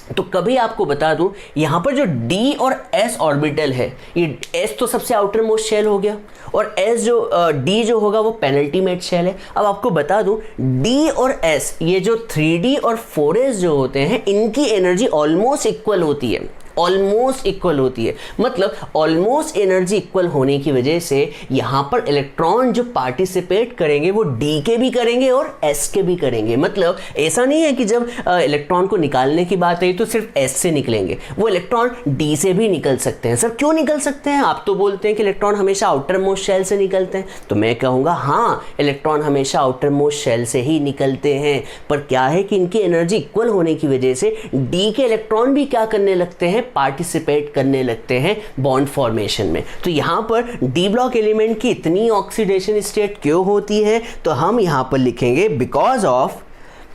तो कभी आपको बता दूं यहाँ पर जो D और S ऑर्बिटल है, ये S तो सबसे आउटर मोस्ट शेल हो गया और S जो D जो होगा वो पेनल्टीमेट शेल है। अब आपको बता दूं D और S ये जो 3D और 4S जो होते हैं इनकी एनर्जी ऑलमोस्ट इक्वल होती है, ऑलमोस्ट इक्वल होती है। मतलब ऑलमोस्ट एनर्जी इक्वल होने की वजह से यहाँ पर इलेक्ट्रॉन जो पार्टिसिपेट करेंगे वो D के भी करेंगे और S के भी करेंगे। मतलब ऐसा नहीं है कि जब इलेक्ट्रॉन को निकालने की बात आई तो सिर्फ S से निकलेंगे, वो इलेक्ट्रॉन D से भी निकल सकते हैं। सर क्यों निकल सकते हैं? आप तो बोलते हैं कि इलेक्ट्रॉन हमेशा आउटर मोस्ट शेल से निकलते हैं, तो मैं कहूँगा हाँ इलेक्ट्रॉन हमेशा आउटर मोस्ट शेल से ही निकलते हैं। पर क्या है कि इनकी एनर्जी इक्वल होने की वजह से D के इलेक्ट्रॉन भी क्या करने लगते हैं, पार्टिसिपेट करने लगते हैं बॉन्ड फॉर्मेशन में। तो यहाँ पर डी ब्लॉक एलिमेंट की इतनी ऑक्सीडेशन स्टेट क्यों होती है, तो हम यहाँ पर लिखेंगे बिकॉज ऑफ,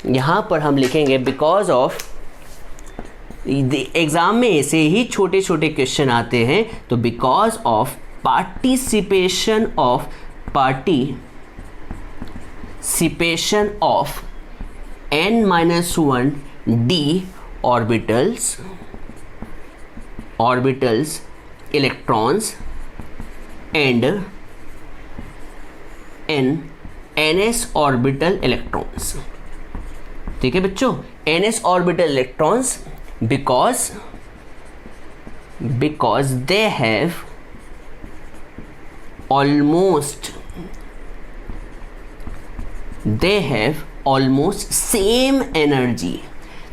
यहाँ पर हम लिखेंगे बिकॉज ऑफ, एग्जाम में ऐसे ही छोटे छोटे क्वेश्चन आते हैं, तो because of participation of n-1 d orbitals electrons and ns orbital electrons, ठीक है बच्चों, ns orbital electrons because they have almost same energy।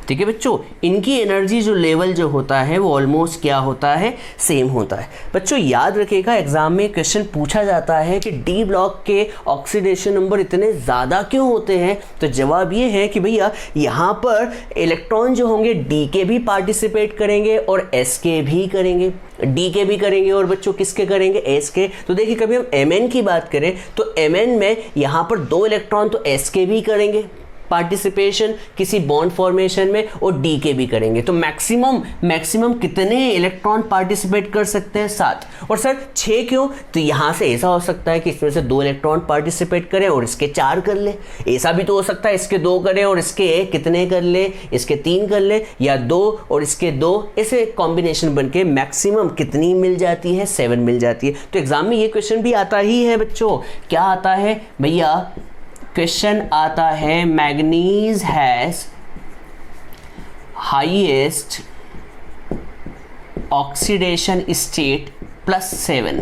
ठीक है बच्चों, इनकी एनर्जी जो लेवल जो होता है वो ऑलमोस्ट क्या होता है, सेम होता है। बच्चों याद रखिएगा एग्जाम में क्वेश्चन पूछा जाता है कि डी ब्लॉक के ऑक्सीडेशन नंबर इतने ज़्यादा क्यों होते हैं, तो जवाब ये है कि भैया यहाँ पर इलेक्ट्रॉन जो होंगे डी के भी पार्टिसिपेट करेंगे और एस के भी करेंगे, डी के भी करेंगे और बच्चों किसके करेंगे, एस के। तो देखिए कभी हम mn की बात करें तो mn में यहाँ पर 2 इलेक्ट्रॉन तो एस के भी करेंगे पार्टिसिपेशन किसी बॉन्ड फॉर्मेशन में और डी के भी करेंगे। तो मैक्सिमम कितने इलेक्ट्रॉन पार्टिसिपेट कर सकते हैं, 7। और सर 6 क्यों, तो यहाँ से ऐसा हो सकता है कि इसमें से 2 इलेक्ट्रॉन पार्टिसिपेट करें और इसके 4 कर ले, ऐसा भी तो हो सकता है इसके 2 करें और इसके कितने कर ले, इसके 3 कर ले, या 2 और इसके 2, ऐसे कॉम्बिनेशन बन के मैक्सिमम कितनी मिल जाती है, 7 मिल जाती है। तो एग्जाम में ये क्वेश्चन भी आता ही है बच्चों, क्या आता है भैया, क्वेश्चन आता है manganese has highest oxidation state +7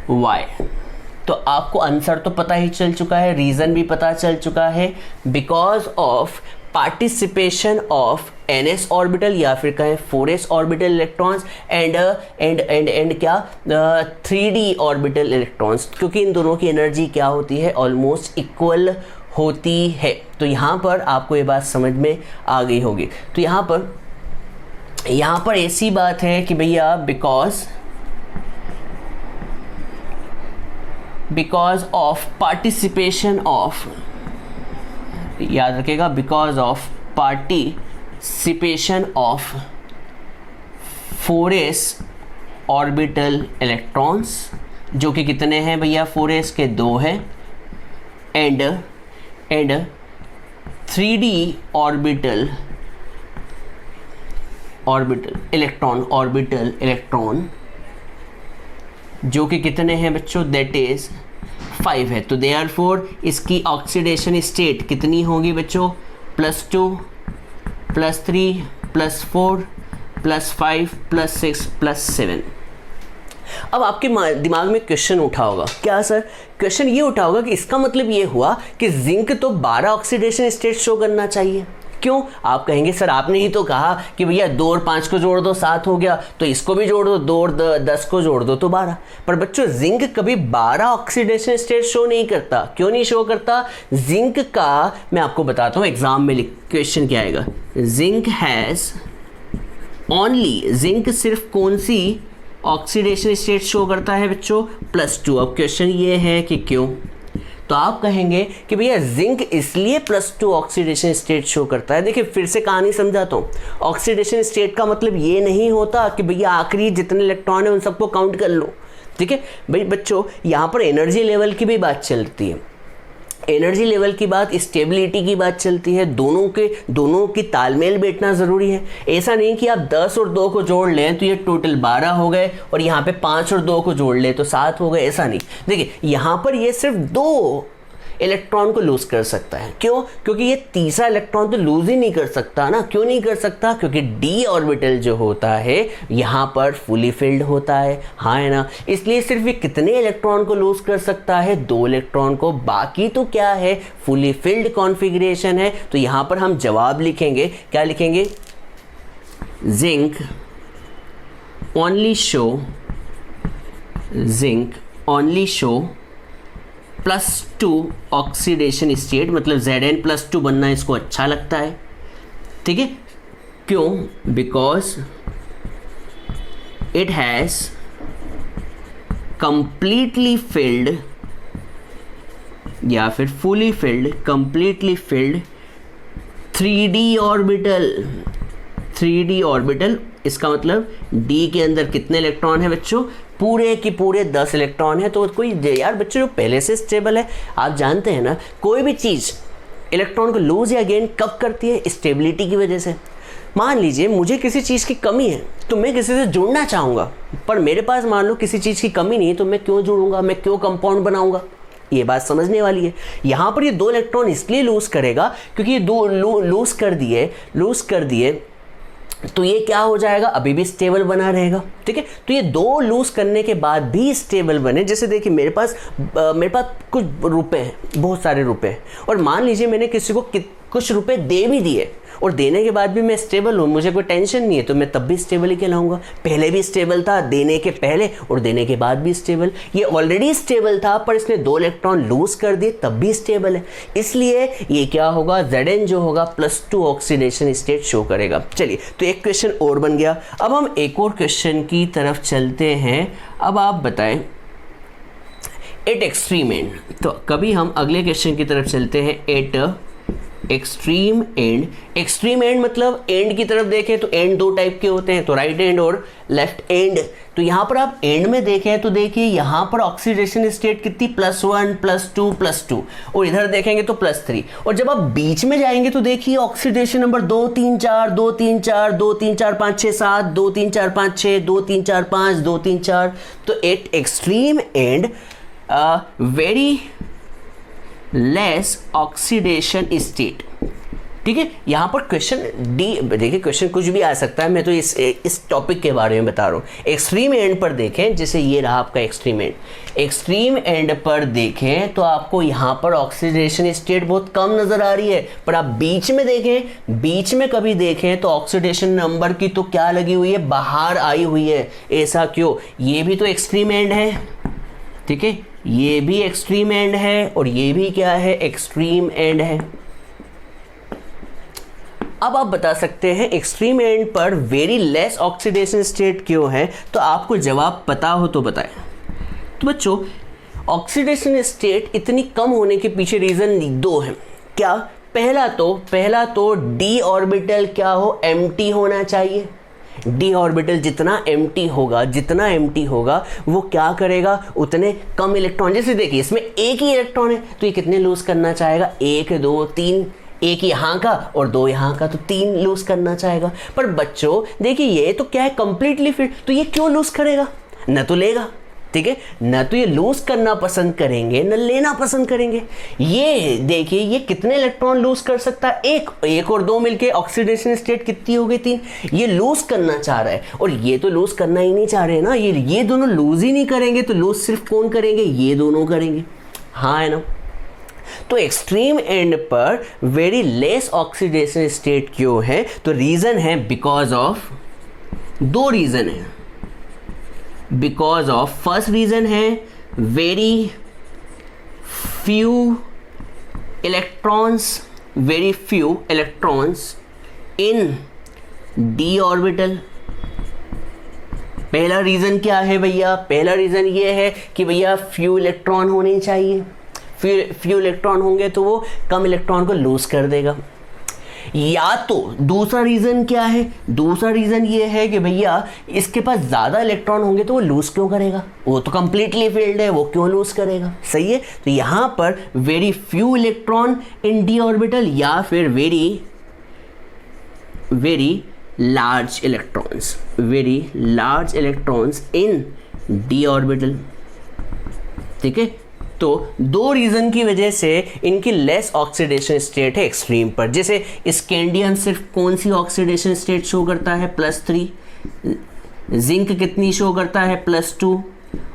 why. तो आपको आंसर तो पता ही चल चुका है, रीजन भी पता चल चुका है, because of participation of ns orbital या फिर कहें 4s ऑर्बिटल इलेक्ट्रॉन्स एंड क्या 3d ऑर्बिटल इलेक्ट्रॉन्स, क्योंकि इन दोनों की एनर्जी क्या होती है, ऑलमोस्ट इक्वल होती है। तो यहाँ पर आपको ये बात समझ में आ गई होगी। तो यहाँ पर ऐसी बात है कि भैया बिकॉज ऑफ पार्टिसिपेशन ऑफ, याद रखिएगा, because of participation of 4s orbital electrons, जो कि कितने हैं भैया, 4s के 2 हैं, एंड 3d ऑर्बिटल इलेक्ट्रॉन जो कि कितने हैं बच्चों, दैट इज 5 है। तो देयरफॉर इसकी ऑक्सीडेशन स्टेट कितनी होगी बच्चों, +2 +3 +4 +5 +6 +7। अब आपके दिमाग में क्वेश्चन उठा होगा, क्या सर? क्वेश्चन ये उठा होगा कि इसका मतलब ये हुआ कि जिंक तो 12 ऑक्सीडेशन स्टेट शो करना चाहिए। क्यों? आप कहेंगे सर आपने ही तो कहा कि भैया 2 और 5 को जोड़ दो 7 हो गया, तो इसको भी जोड़ दो, 2 और 10 को जोड़ दो तो 12। पर बच्चों जिंक कभी 12 ऑक्सीडेशन स्टेट शो नहीं करता। क्यों नहीं शो करता? जिंक का मैं आपको बताता हूँ, एग्जाम में क्वेश्चन क्या आएगा। जिंक हैज़ ओनली, जिंक सिर्फ कौन सी ऑक्सीडेशन स्टेट शो करता है बच्चों? +2। अब क्वेश्चन ये है कि क्यों? तो आप कहेंगे कि भैया जिंक इसलिए +2 ऑक्सीडेशन स्टेट शो करता है। देखिए फिर से कहानी समझाता हूँ। ऑक्सीडेशन स्टेट का मतलब ये नहीं होता कि भैया आखिरी जितने इलेक्ट्रॉन है उन सबको काउंट कर लो, ठीक है भाई। बच्चों यहाँ पर एनर्जी लेवल की भी बात चलती है, एनर्जी लेवल की बात, स्टेबिलिटी की बात चलती है। दोनों की तालमेल बैठना ज़रूरी है। ऐसा नहीं कि आप 10 और 2 को जोड़ लें तो ये टोटल 12 हो गए और यहाँ पे 5 और 2 को जोड़ लें तो 7 हो गए, ऐसा नहीं। देखिए यहाँ पर ये सिर्फ 2 इलेक्ट्रॉन को लूज़ कर सकता है। क्यों? क्योंकि ये तीसरा इलेक्ट्रॉन तो लूज़ ही नहीं कर सकता ना। क्यों नहीं कर सकता? क्योंकि डी ऑर्बिटल जो होता है यहाँ पर फुली फिल्ड होता है, हाँ है ना। इसलिए सिर्फ ये कितने इलेक्ट्रॉन को लूज़ कर सकता है? 2 इलेक्ट्रॉन को। बाकी तो क्या है? फुली फिल्ड कॉन्फ़िगरेशन है। तो यहाँ पर हम जवाब लिखेंगे, क्या लिखेंगे? Zinc only show +2 oxidation state, मतलब Zn+2 बनना इसको अच्छा लगता है, ठीक है। क्यों? Because it has completely filled या फिर fully filled, completely filled 3D orbital. इसका मतलब D के अंदर कितने इलेक्ट्रॉन है बच्चों? पूरे के पूरे 10 इलेक्ट्रॉन है। तो कोई यार बच्चों जो पहले से स्टेबल है, आप जानते हैं ना कोई भी चीज़ इलेक्ट्रॉन को लूज या गेन कब करती है? स्टेबिलिटी की वजह से। मान लीजिए मुझे किसी चीज़ की कमी है तो मैं किसी से जुड़ना चाहूँगा, पर मेरे पास मान लो किसी चीज़ की कमी नहीं है तो मैं क्यों जुड़ूंगा, मैं क्यों कंपाउंड बनाऊंगा? ये बात समझने वाली है। यहाँ पर ये 2 इलेक्ट्रॉन इसलिए लूज करेगा क्योंकि ये 2 लूज कर दिए तो ये क्या हो जाएगा? अभी भी स्टेबल बना रहेगा, ठीक है। तो ये 2 लूज करने के बाद भी स्टेबल बने। जैसे देखिए मेरे पास कुछ रुपए हैं, बहुत सारे रुपए हैं, और मान लीजिए मैंने किसी को कुछ रुपए दे भी दिए और देने के बाद भी मैं स्टेबल हूँ, मुझे कोई टेंशन नहीं है, तो मैं तब भी स्टेबल ही कहलाऊंगा। पहले भी स्टेबल था, देने के पहले और देने के बाद भी स्टेबल। ये ऑलरेडी स्टेबल था पर इसने 2 इलेक्ट्रॉन लूज कर दिए तब भी स्टेबल है। इसलिए ये क्या होगा? Zn जो होगा +2 ऑक्सीडेशन स्टेट शो करेगा। चलिए तो एक क्वेश्चन और बन गया। अब हम एक और क्वेश्चन की तरफ चलते हैं। अब आप बताएं एट एक्सट्रीम एंड, तो कभी हम अगले क्वेश्चन की तरफ चलते हैं। Eight extreme and, extreme and मतलब एंड की तरफ देखें तो एंड 2 टाइप के होते हैं, तो राइट एंड और लेफ्ट एंड। तो यहाँ पर आप एंड में देखें तो देखिए यहाँ पर ऑक्सीडेशन स्टेट कितनी? +1 +2 +2, और इधर देखेंगे तो +3। और जब आप बीच में जाएंगे तो देखिए ऑक्सीडेशन नंबर 2 3 4 2 3 4 2 3 4 5 6 7 2 3 4 5 6 2 3 4 5 2 3 4। तो eight extreme and very less oxidation state, ठीक है। यहाँ पर क्वेश्चन डी, देखिए क्वेश्चन कुछ भी आ सकता है, मैं तो इस टॉपिक के बारे में बता रहा हूँ। एक्सट्रीम एंड पर देखें, जैसे ये रहा आपका एक्सट्रीम एंड। एक्सट्रीम एंड पर देखें तो आपको यहाँ पर ऑक्सीडेशन स्टेट बहुत कम नज़र आ रही है, पर आप बीच में देखें, बीच में कभी देखें तो ऑक्सीडेशन नंबर की तो क्या लगी हुई है? बाहर आई हुई है। ऐसा क्यों? ये भी तो एक्सट्रीम एंड है, ठीक है, ये भी एक्सट्रीम एंड है और ये भी क्या है? एक्सट्रीम एंड है। अब आप बता सकते हैं एक्सट्रीम एंड पर वेरी लेस ऑक्सीडेशन स्टेट क्यों है? तो आपको जवाब पता हो तो बताएं। तो बच्चों ऑक्सीडेशन स्टेट इतनी कम होने के पीछे रीज़न 2 हैं। क्या? पहला तो डी ऑर्बिटल क्या हो? एम्प्टी होना चाहिए। डी ऑर्बिटल जितना एम्प्टी होगा वो क्या करेगा? उतने कम इलेक्ट्रॉन। जैसे देखिए इसमें एक ही इलेक्ट्रॉन है तो ये कितने लूज करना चाहेगा? 1 2 3, एक यहाँ का और 2 यहाँ का, तो 3 लूज करना चाहेगा। पर बच्चों देखिए ये तो क्या है? कंप्लीटली फिट, तो ये क्यों लूज करेगा? न तो लेगा, ठीक है, ना तो ये लूज करना पसंद करेंगे ना लेना पसंद करेंगे। ये देखिए ये कितने इलेक्ट्रॉन लूज कर सकता है, एक और दो मिलके ऑक्सीडेशन स्टेट कितनी हो गई, 3। ये लूज करना चाह रहा है और ये तो लूज करना ही नहीं चाह रहे ना, ये दोनों लूज ही नहीं करेंगे तो लूज सिर्फ कौन करेंगे, ये दोनों करेंगे। हाँ है ना। तो एक्सट्रीम एंड पर वेरी लेस ऑक्सीडेशन स्टेट क्यों है, तो रीजन है बिकॉज ऑफ, दो रीजन है। बिकॉज ऑफ फर्स्ट रीजन है very few electrons in D orbital. पहला रीजन क्या है भैया, पहला रीजन ये है कि भैया फ्यू इलेक्ट्रॉन होने चाहिए, फ्यू इलेक्ट्रॉन होंगे तो वो कम इलेक्ट्रॉन को लूज कर देगा। या तो दूसरा रीजन क्या है, दूसरा रीजन ये है कि भैया इसके पास ज़्यादा इलेक्ट्रॉन होंगे तो वो लूज क्यों करेगा, वो तो कंप्लीटली फील्ड है, वो क्यों लूज करेगा। सही है, तो यहाँ पर very few electron in D orbital या फिर very large electrons in D orbital. ठीक है, तो दो रीज़न की वजह से इनकी लेस ऑक्सीडेशन स्टेट है एक्सट्रीम पर। जैसे स्कैंडियम सिर्फ कौन सी ऑक्सीडेशन स्टेट शो करता है, +3। जिंक कितनी शो करता है, +2।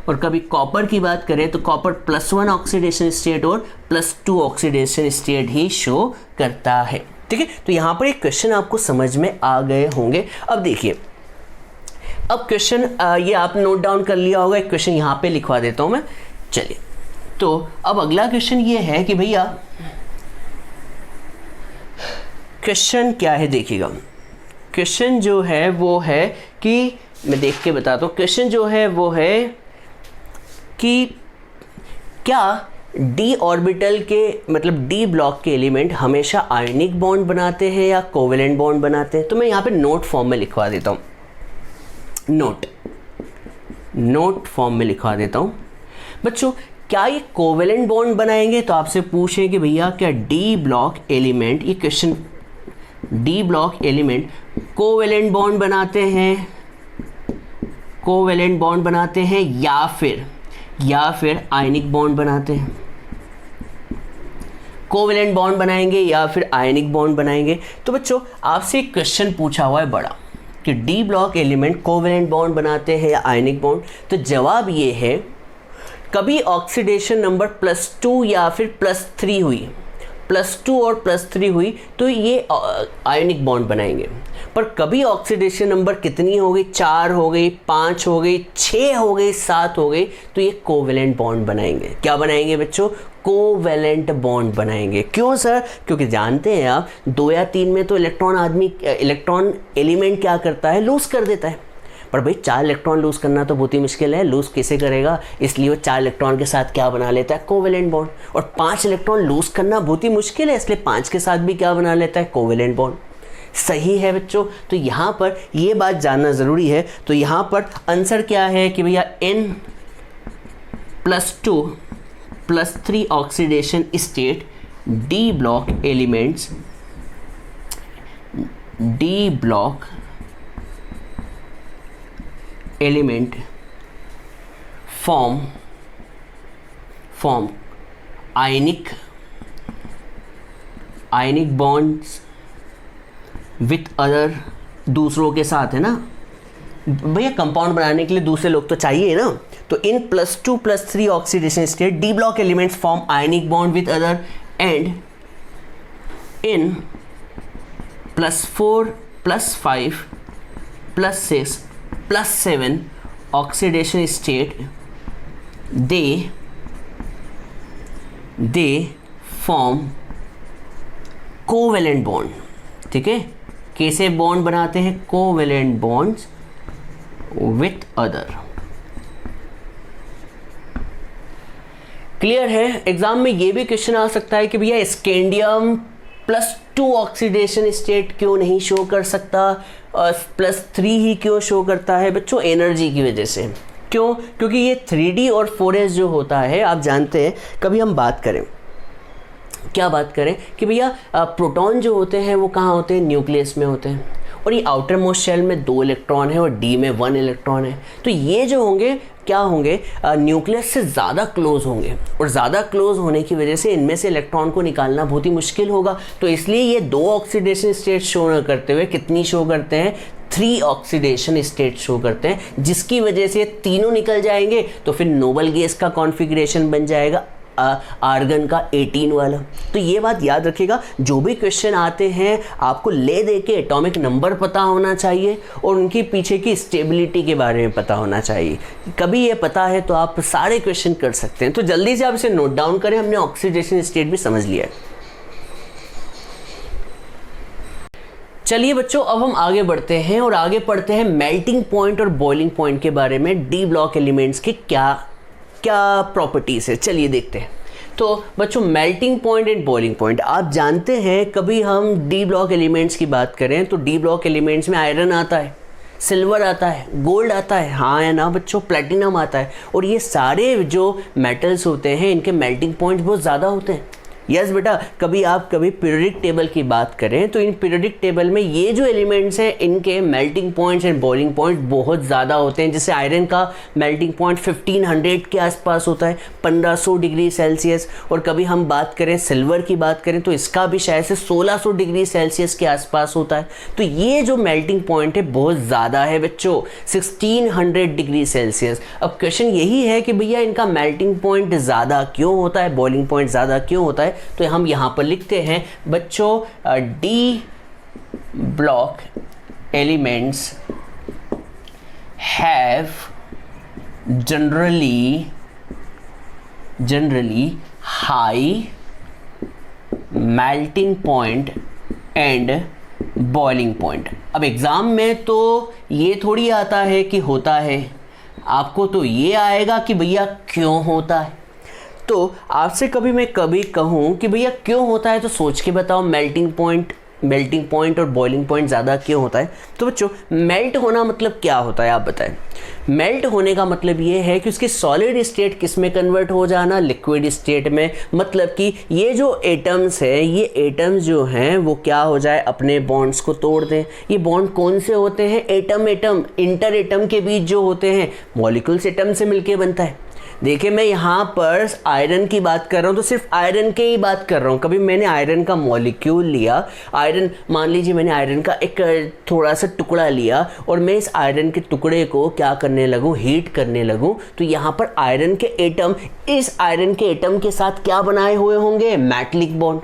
और कभी कॉपर की बात करें तो कॉपर +1 ऑक्सीडेशन स्टेट और +2 ऑक्सीडेशन स्टेट ही शो करता है। ठीक है, तो यहाँ पर एक क्वेश्चन आपको समझ में आ गए होंगे। अब देखिए, अब क्वेश्चन ये आप नोट डाउन कर लिया होगा, एक क्वेश्चन यहाँ पे लिखवा देता हूँ मैं। चलिए, तो अब अगला क्वेश्चन ये है कि भैया क्वेश्चन क्या है, देखिएगा क्वेश्चन जो है वो है कि मैं देख के बताता हूँ। क्वेश्चन जो है वो है कि क्या डी ऑर्बिटल के मतलब डी ब्लॉक के एलिमेंट हमेशा आयनिक बॉन्ड बनाते हैं या कोवेलेंट बॉन्ड बनाते हैं। तो मैं यहाँ पे नोट फॉर्म में लिखवा देता हूँ, नोट फॉर्म में लिखवा देता हूँ। बच्चों क्या ये कोवेलेंट बॉन्ड बनाएंगे, तो आपसे पूछें कि भैया क्या डी ब्लॉक एलिमेंट, ये question D block element covalent bond बनाते हैं या फिर आयनिक बॉन्ड बनाते हैं। कोवेलेंट बॉन्ड बनाएंगे या फिर आयनिक बॉन्ड बनाएंगे। तो बच्चों आपसे एक क्वेश्चन पूछा हुआ है बड़ा कि D block element covalent bond बनाते हैं या आयनिक बॉन्ड। तो जवाब ये है कभी ऑक्सीडेशन नंबर +2 या फिर +3 हुई, +2 और +3 हुई तो ये आयनिक बॉन्ड बनाएंगे। पर कभी ऑक्सीडेशन नंबर कितनी हो गई, 4 हो गई, 5 हो गई, 6 हो गई, 7 हो गई, तो ये कोवेलेंट बॉन्ड बनाएंगे। क्या बनाएंगे बच्चों, कोवेलेंट बॉन्ड बनाएंगे। क्यों सर, क्योंकि जानते हैं आप 2 या 3 में तो इलेक्ट्रॉन एलिमेंट क्या करता है, लूज कर देता है। पर भाई 4 इलेक्ट्रॉन लूज करना तो बहुत ही मुश्किल है, लूज कैसे करेगा, इसलिए वो 4 इलेक्ट्रॉन के साथ क्या बना लेता है, कोवेलेंट बॉन्ड। और 5 इलेक्ट्रॉन लूज करना बहुत ही मुश्किल है, इसलिए 5 के साथ भी क्या बना लेता है, कोवेलेंट बॉन्ड। सही है बच्चों, तो यहाँ पर ये बात जानना ज़रूरी है। तो यहाँ पर आंसर क्या है कि भैया N+2+3 oxidation state D block elements, D block element form ionic bonds with other, दूसरों के साथ है ना भैया, कंपाउंड बनाने के लिए दूसरे लोग तो चाहिए ना। तो इन +2+3 oxidation state D block elements form ionic bond with other and in +4+5+6+7 oxidation state they form covalent bond. ठीक है, कैसे बॉन्ड बनाते हैं, covalent bonds with other. Clear है। एग्जाम में ये भी क्वेश्चन आ सकता है कि भैया स्कैंडियम +2 ऑक्सीडेशन स्टेट क्यों नहीं शो कर सकता, +3 ही क्यों शो करता है बच्चों, एनर्जी की वजह से। क्यों, क्योंकि ये 3D और 4s जो होता है आप जानते हैं। कभी हम बात करें, क्या बात करें कि भैया प्रोटॉन जो होते हैं वो कहाँ होते हैं, न्यूक्लियस में होते हैं, और ये आउटर मोस्ट शेल में 2 इलेक्ट्रॉन है और डी में 1 इलेक्ट्रॉन है। तो ये जो होंगे क्या होंगे, न्यूक्लियस से ज़्यादा क्लोज होंगे और ज़्यादा क्लोज होने की वजह से इनमें से इलेक्ट्रॉन को निकालना बहुत ही मुश्किल होगा। तो इसलिए ये 2 ऑक्सीडेशन स्टेट शो न करते हुए कितनी शो करते हैं, 3 ऑक्सीडेशन स्टेट शो करते हैं, जिसकी वजह से तीनों निकल जाएंगे। तो फिर नोबल गैस का कॉन्फ़िगरेशन बन जाएगा आर्गन का 18 वाला। तो ये बात याद रखिएगा, जो भी क्वेश्चन आते हैं आपको ले दे के एटॉमिक नंबर पता होना चाहिए और उनके पीछे की स्टेबिलिटी के बारे में पता होना चाहिए। कभी ये पता है तो आप सारे क्वेश्चन कर सकते हैं। तो जल्दी से आप इसे नोट डाउन करें, हमने ऑक्सीडेशन स्टेट भी समझ लिया है। चलिए बच्चों, अब हम आगे बढ़ते हैं और आगे पढ़ते हैं मेल्टिंग पॉइंट और बॉइलिंग पॉइंट के बारे में। डी ब्लॉक एलिमेंट्स के क्या क्या प्रॉपर्टीज़ है, चलिए देखते हैं। तो बच्चों, melting point and boiling point, आप जानते हैं कभी हम डी ब्लॉक एलिमेंट्स की बात करें तो डी ब्लॉक एलिमेंट्स में आयरन आता है, सिल्वर आता है, गोल्ड आता है, हाँ है ना बच्चों, प्लेटिनम आता है। और ये सारे जो मेटल्स होते हैं इनके मेल्टिंग पॉइंट्स बहुत ज़्यादा होते हैं। यस बेटा, कभी पीरियोडिक टेबल की बात करें तो इन पीरियोडिक टेबल में ये जो एलिमेंट्स हैं इनके melting points and boiling points बहुत ज़्यादा होते हैं। जैसे आयरन का मेल्टिंग पॉइंट 1500 के आसपास होता है, 1500 डिग्री सेल्सियस। और कभी हम बात करें सिल्वर की बात करें तो इसका भी शायद से 1600 डिग्री सेल्सियस के आसपास होता है। तो ये जो मेल्टिंग पॉइंट है बहुत ज़्यादा है बच्चों, 1600 डिग्री सेल्सियस। अब क्वेश्चन यही है कि भैया इनका मेल्टिंग पॉइंट ज़्यादा क्यों होता है, बॉइलिंग पॉइंट ज़्यादा क्यों होता है। तो हम यहां पर लिखते हैं बच्चों, D block elements have generally high melting point and boiling point. अब एग्जाम में तो ये थोड़ी आता है कि होता है, आपको तो ये आएगा कि भैया क्यों होता है। तो आपसे मैं कभी कहूँ कि भैया क्यों होता है तो सोच के बताओ, मेल्टिंग पॉइंट और बॉइलिंग पॉइंट ज़्यादा क्यों होता है। तो बच्चों, मेल्ट होना मतलब क्या होता है आप बताएं। मेल्ट होने का मतलब ये है कि उसकी सॉलिड स्टेट किस में कन्वर्ट हो जाना, लिक्विड स्टेट में। मतलब कि ये जो एटम्स है, ये एटम्स जो हैं वो क्या हो जाए, अपने बॉन्ड्स को तोड़ दें। ये बॉन्ड कौन से होते हैं, एटम इंटर एटम के बीच जो होते हैं, मॉलिक्यूल्स एटम से मिलके बनता है। देखिए, मैं यहाँ पर आयरन की बात कर रहा हूँ तो सिर्फ आयरन के ही बात कर रहा हूँ। कभी मैंने आयरन का मॉलिक्यूल लिया, आयरन मान लीजिए मैंने आयरन का एक थोड़ा सा टुकड़ा लिया और मैं इस आयरन के टुकड़े को क्या करने लगूँ, हीट करने लगूँ, तो यहाँ पर आयरन के एटम इस आयरन के एटम के साथ क्या बनाए हुए होंगे, मेटलिक बॉन्ड।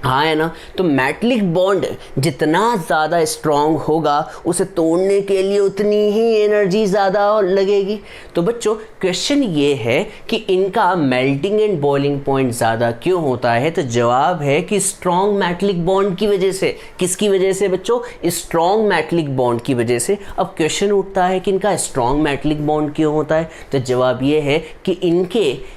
हाँ है ना। तो मेटलिक बॉन्ड जितना ज़्यादा स्ट्रॉन्ग होगा उसे तोड़ने के लिए उतनी ही एनर्जी ज़्यादा लगेगी। तो बच्चों, क्वेश्चन ये है कि इनका मेल्टिंग एंड बॉइलिंग पॉइंट ज़्यादा क्यों होता है। तो जवाब है कि स्ट्रॉन्ग मेटलिक बॉन्ड की वजह से। किसकी वजह से बच्चों, स्ट्रॉन्ग मेटलिक बॉन्ड की वजह से। अब क्वेश्चन उठता है कि इनका स्ट्रॉन्ग मेटलिक बॉन्ड क्यों होता है। तो जवाब ये है कि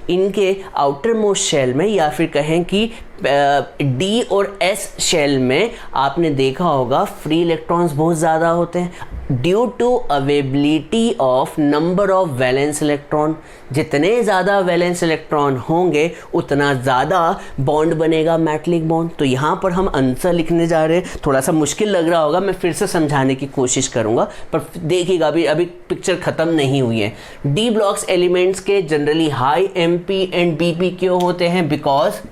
इनके आउटर मोस्ट शेल में, या फिर कहें कि डी और एस शेल में आपने देखा होगा फ्री इलेक्ट्रॉन्स बहुत ज़्यादा होते हैं due to availability of number of valence electron. जितने ज़्यादा वैलेंस इलेक्ट्रॉन होंगे उतना ज़्यादा बॉन्ड बनेगा, मेटलिक बॉन्ड। तो यहाँ पर हम आंसर लिखने जा रहे हैं। थोड़ा सा मुश्किल लग रहा होगा, मैं फिर से समझाने की कोशिश करूँगा, पर देखिएगा अभी पिक्चर ख़त्म नहीं हुई है। डी ब्लॉक्स एलिमेंट्स के generally high MP and BP क्यों होते हैं, because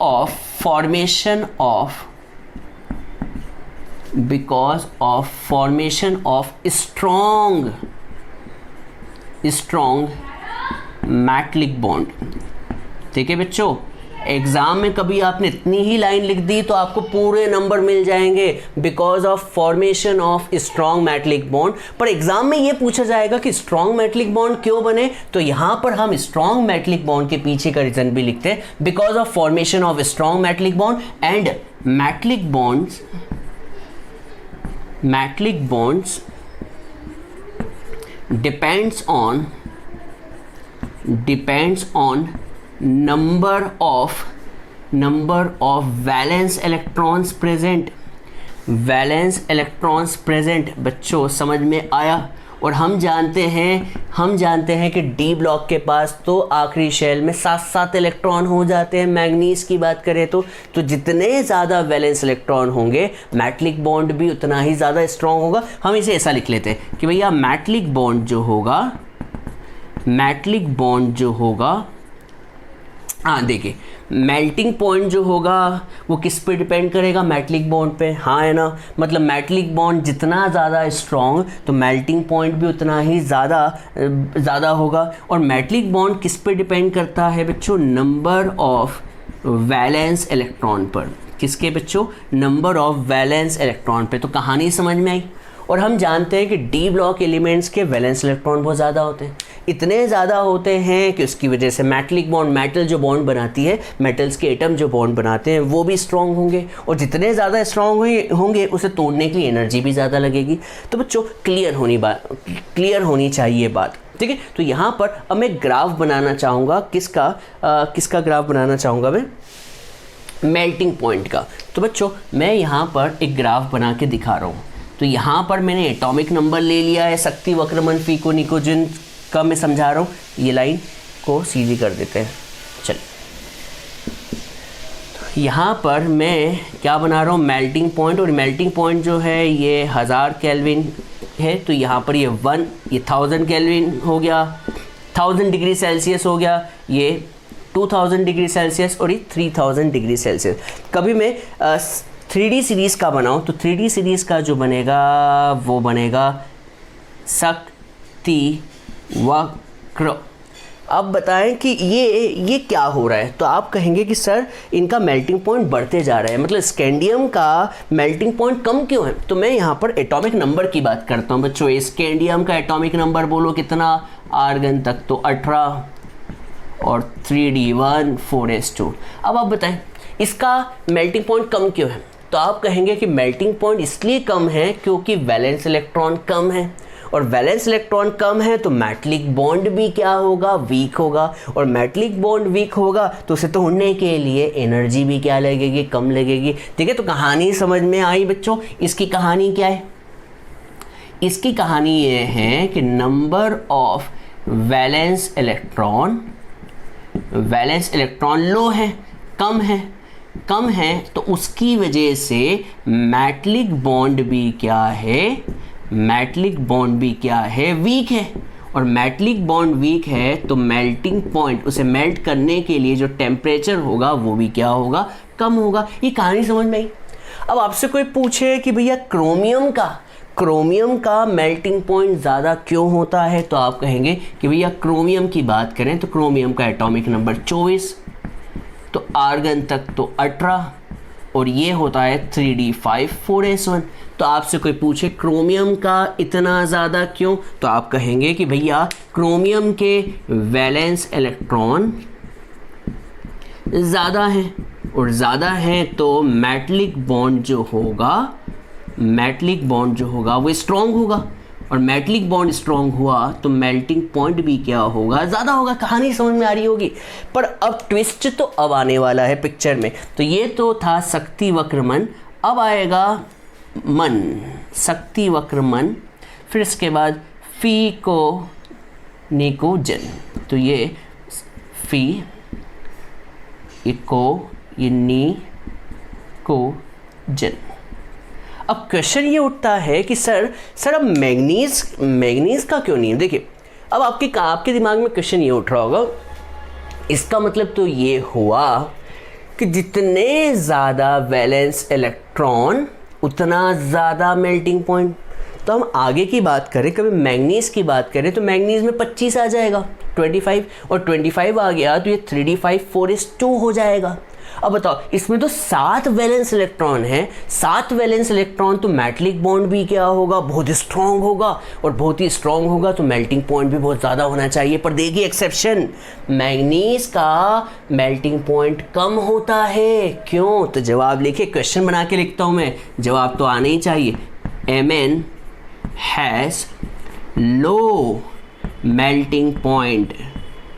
of formation of strong metallic bond। ठीक है बच्चों, एग्जाम में कभी आपने इतनी ही लाइन लिख दी तो आपको पूरे नंबर मिल जाएंगे, because of formation of strong metallic bond. पर एग्जाम में ये पूछा जाएगा कि स्ट्रॉन्ग मेटलिक बॉन्ड क्यों बने, तो यहां पर हम स्ट्रॉन्ग मेटलिक बॉन्ड के पीछे का रीजन भी लिखते हैं, because of formation of strong metallic bond and metallic bonds depends on number of valence electrons present। बच्चों समझ में आया। और हम जानते हैं कि डी ब्लॉक के पास तो आखिरी शेल में 7 इलेक्ट्रॉन हो जाते हैं। मैग्नीज की बात करें तो जितने ज़्यादा वैलेंस इलेक्ट्रॉन होंगे मेटलिक बॉन्ड भी उतना ही ज़्यादा स्ट्रॉन्ग होगा। हम इसे ऐसा लिख लेते हैं कि भैया मेटलिक बॉन्ड जो होगा देखिए मेल्टिंग पॉइंट जो होगा वो किस पे डिपेंड करेगा, मेटलिक बॉन्ड पे, हाँ है ना। मतलब मेटलिक बॉन्ड जितना ज़्यादा स्ट्रॉन्ग तो मेल्टिंग पॉइंट भी उतना ही ज़्यादा होगा। और मेटलिक बॉन्ड किस पे डिपेंड करता है बच्चों, नंबर ऑफ वैलेंस इलेक्ट्रॉन पर। किसके बच्चों, नंबर ऑफ वैलेंस इलेक्ट्रॉन पे। तो कहानी समझ में आई। और हम जानते हैं कि डी ब्लॉक एलिमेंट्स के वैलेंस इलेक्ट्रॉन बहुत ज़्यादा होते हैं, इतने ज़्यादा होते हैं कि उसकी वजह से मेटलिक बॉन्ड, मेटल जो बॉन्ड बनाती है, मेटल्स के एटम जो बॉन्ड बनाते हैं वो भी स्ट्रॉन्ग होंगे। और जितने ज़्यादा स्ट्रॉन्ग होंगे उसे तोड़ने के लिए एनर्जी भी ज़्यादा लगेगी। तो बच्चों क्लियर होनी चाहिए बात, ठीक है। तो यहाँ पर अब मैं ग्राफ बनाना चाहूँगा, किसका ग्राफ बनाना चाहूँगा मैं, मेल्टिंग पॉइंट का। तो बच्चों मैं यहाँ पर एक ग्राफ बना के दिखा रहा हूँ। तो यहाँ पर मैंने एटॉमिक नंबर ले लिया है, शक्ति वक्रमण फीको निकोजन का मैं समझा रहा हूँ। ये लाइन को सीधी कर देते हैं। चलिए यहाँ पर मैं क्या बना रहा हूँ, मेल्टिंग पॉइंट। और मेल्टिंग पॉइंट जो है ये 1000 केल्विन है। तो यहाँ पर ये 1000 केल्विन हो गया, 1000 डिग्री सेल्सियस हो गया, ये 2000 डिग्री सेल्सियस और ये 3000 डिग्री सेल्सियस। कभी मैं 3D सीरीज़ का बनाऊँ तो 3D सीरीज़ का जो बनेगा वो बनेगा शक्ति वक्र। अब बताएं कि ये क्या हो रहा है। तो आप कहेंगे कि सर इनका मेल्टिंग पॉइंट बढ़ते जा रहा है, मतलब स्कैंडियम का मेल्टिंग पॉइंट कम क्यों है। तो मैं यहाँ पर एटॉमिक नंबर की बात करता हूँ बच्चों। स्कैंडियम का एटॉमिक नंबर बोलो कितना, आर्गन तक तो 18 और 3D1 4s2। अब आप बताएं इसका मेल्टिंग पॉइंट कम क्यों है। तो आप कहेंगे कि मेल्टिंग पॉइंट इसलिए कम है क्योंकि वैलेंस इलेक्ट्रॉन कम है, और वैलेंस इलेक्ट्रॉन कम है तो मेटलिक बॉन्ड भी क्या होगा, वीक होगा। और मेटलिक बॉन्ड वीक होगा तो उसे तोड़ने के लिए एनर्जी भी क्या लगेगी, कम लगेगी, ठीक है। तो कहानी समझ में आई बच्चों। इसकी कहानी क्या है, इसकी कहानी ये है कि नंबर ऑफ वैलेंस इलेक्ट्रॉन लो है, कम है तो उसकी वजह से मेटलिक बॉन्ड भी क्या है, वीक है। और मेटलिक बॉन्ड वीक है तो मेल्टिंग पॉइंट, उसे मेल्ट करने के लिए जो टेम्परेचर होगा वो भी क्या होगा, कम होगा। ये कहानी समझ में आई। अब आपसे कोई पूछे कि भैया क्रोमियम का मेल्टिंग पॉइंट ज़्यादा क्यों होता है, तो आप कहेंगे कि भैया क्रोमियम की बात करें तो क्रोमियम का एटॉमिक नंबर 24, तो आर्गन तक तो 18 और ये होता है 3D5 4s1। तो आपसे कोई पूछे क्रोमियम का इतना ज़्यादा क्यों, तो आप कहेंगे कि भैया क्रोमियम के वैलेंस इलेक्ट्रॉन ज़्यादा हैं, और ज़्यादा हैं तो मेटलिक बॉन्ड जो होगा वो स्ट्रॉन्ग होगा। और मेटलिक बॉन्ड स्ट्रॉन्ग हुआ तो मेल्टिंग पॉइंट भी क्या होगा, ज़्यादा होगा। कहानी समझ में आ रही होगी। पर अब ट्विस्ट तो अब आने वाला है पिक्चर में। तो ये तो था शक्ति वक्रमण, अब आएगा मन, शक्ति वक्रमण, फिर इसके बाद फीको निकोजन। तो ये फी इको ये निकोजन। अब क्वेश्चन ये उठता है कि सर अब मैग्नीज का क्यों नहीं है। देखिए अब आपके दिमाग में क्वेश्चन ये उठ रहा होगा, इसका मतलब तो ये हुआ कि जितने ज़्यादा वैलेंस इलेक्ट्रॉन उतना ज़्यादा मेल्टिंग पॉइंट। तो हम आगे की बात करें, कभी मैग्नीज की बात करें तो मैग्नीज में 25 आ जाएगा, 25 और 25 आ गया तो ये 3D5 4s2 हो जाएगा। अब बताओ इसमें तो 7 वैलेंस इलेक्ट्रॉन है, 7 वैलेंस इलेक्ट्रॉन तो मेटलिक बॉन्ड भी क्या होगा, बहुत स्ट्रॉन्ग होगा, और बहुत ही स्ट्रॉन्ग होगा तो मेल्टिंग पॉइंट भी बहुत ज़्यादा होना चाहिए। पर देखिए एक्सेप्शन, मैग्नीज का मेल्टिंग पॉइंट कम होता है। क्यों, तो जवाब लिखिए, क्वेश्चन बना के लिखता हूँ मैं, जवाब तो आना ही चाहिए। Mn has low melting point.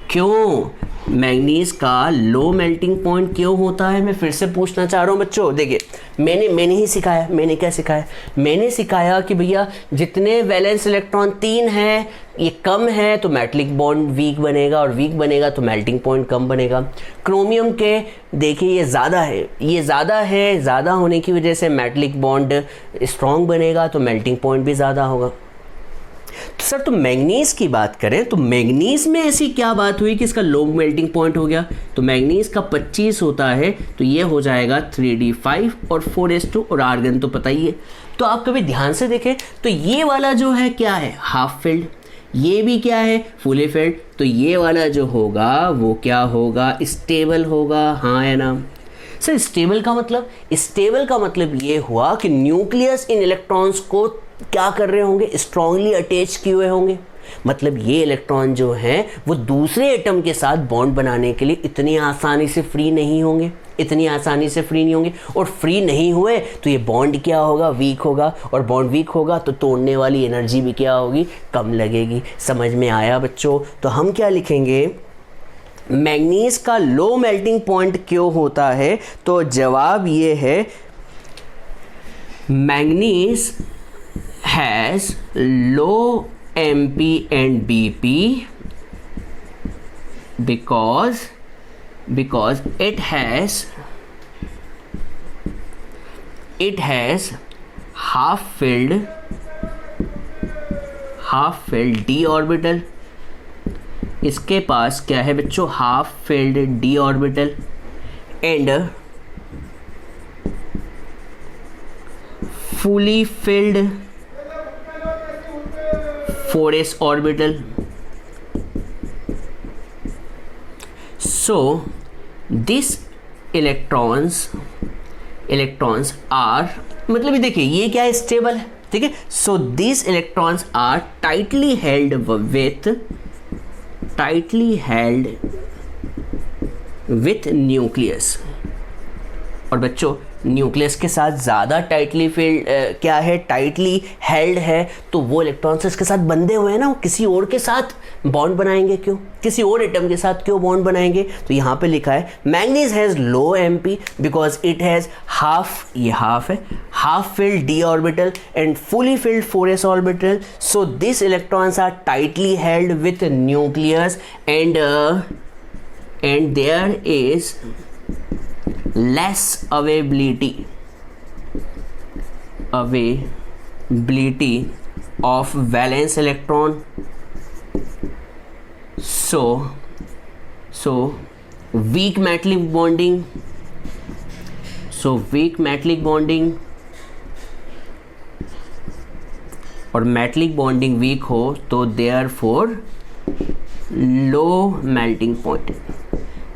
क्यों, मैंगनीज का लो मेल्टिंग पॉइंट क्यों होता है? मैं फिर से पूछना चाह रहा हूँ बच्चों। देखिए मैंने ही सिखाया। मैंने क्या सिखाया? मैंने सिखाया कि भैया जितने वैलेंस इलेक्ट्रॉन 3 हैं ये कम है तो मेटलिक बॉन्ड वीक बनेगा, और वीक बनेगा तो मेल्टिंग पॉइंट कम बनेगा। क्रोमियम के देखिए ये ज़्यादा है, ये ज़्यादा है, ज़्यादा होने की वजह से मेटलिक बॉन्ड स्ट्रॉन्ग बनेगा तो मेल्टिंग पॉइंट भी ज़्यादा होगा। तो सर तो मैंगनीज की बात करें तो मैंगनीज में ऐसी क्या बात हुई कि इसका लो मेल्टिंग पॉइंट हो गया? तो मैंगनीज का 25 होता है तो ये हो जाएगा 3d5 और 4s2, और आर्गन तो पता ही है। तो आप कभी ध्यान से देखें तो ये वाला जो है क्या है? Half field. ये भी क्या है? Fully filled. तो ये वाला जो होगा वो क्या होगा? स्टेबल होगा। हाँ है ना सर? स्टेबल का मतलब? स्टेबल का मतलब ये हुआ कि न्यूक्लियस इन इलेक्ट्रॉन्स को क्या कर रहे होंगे? स्ट्रांगली अटैच किए हुए होंगे। मतलब ये इलेक्ट्रॉन जो हैं वो दूसरे एटम के साथ बॉन्ड बनाने के लिए इतनी आसानी से फ्री नहीं होंगे, इतनी आसानी से फ्री नहीं होंगे। और फ्री नहीं हुए तो ये बॉन्ड क्या होगा? वीक होगा। और बॉन्ड वीक होगा तो तोड़ने वाली एनर्जी भी क्या होगी? कम लगेगी। समझ में आया बच्चों? तो हम क्या लिखेंगे? मैंगनीज का लो मेल्टिंग पॉइंट क्यों होता है? तो जवाब ये है manganese has low MP and BP because it has half filled d orbital। इसके पास क्या है बच्चों? Half filled d orbital and fully filled 4s orbital। So these electrons are, मतलब ये देखिए ये क्या है? स्टेबल है, ठीक है। So these electrons are tightly held with nucleus। और बच्चों न्यूक्लियस के साथ ज़्यादा टाइटली फील्ड क्या है? टाइटली हेल्ड है। तो वो इलेक्ट्रॉन्स इसके साथ बंधे हुए हैं ना, वो किसी और के साथ बॉन्ड बनाएंगे क्यों? किसी और एटम के साथ क्यों बॉन्ड बनाएंगे? तो यहाँ पे लिखा है manganese has low MP because it has half, ये हाफ है, half filled D orbital and fully filled 4s orbital. So this electrons are tightly held with nucleus and there is less availability of valence electron। so weak metallic bonding और metallic bonding week हो तो therefore low melting point.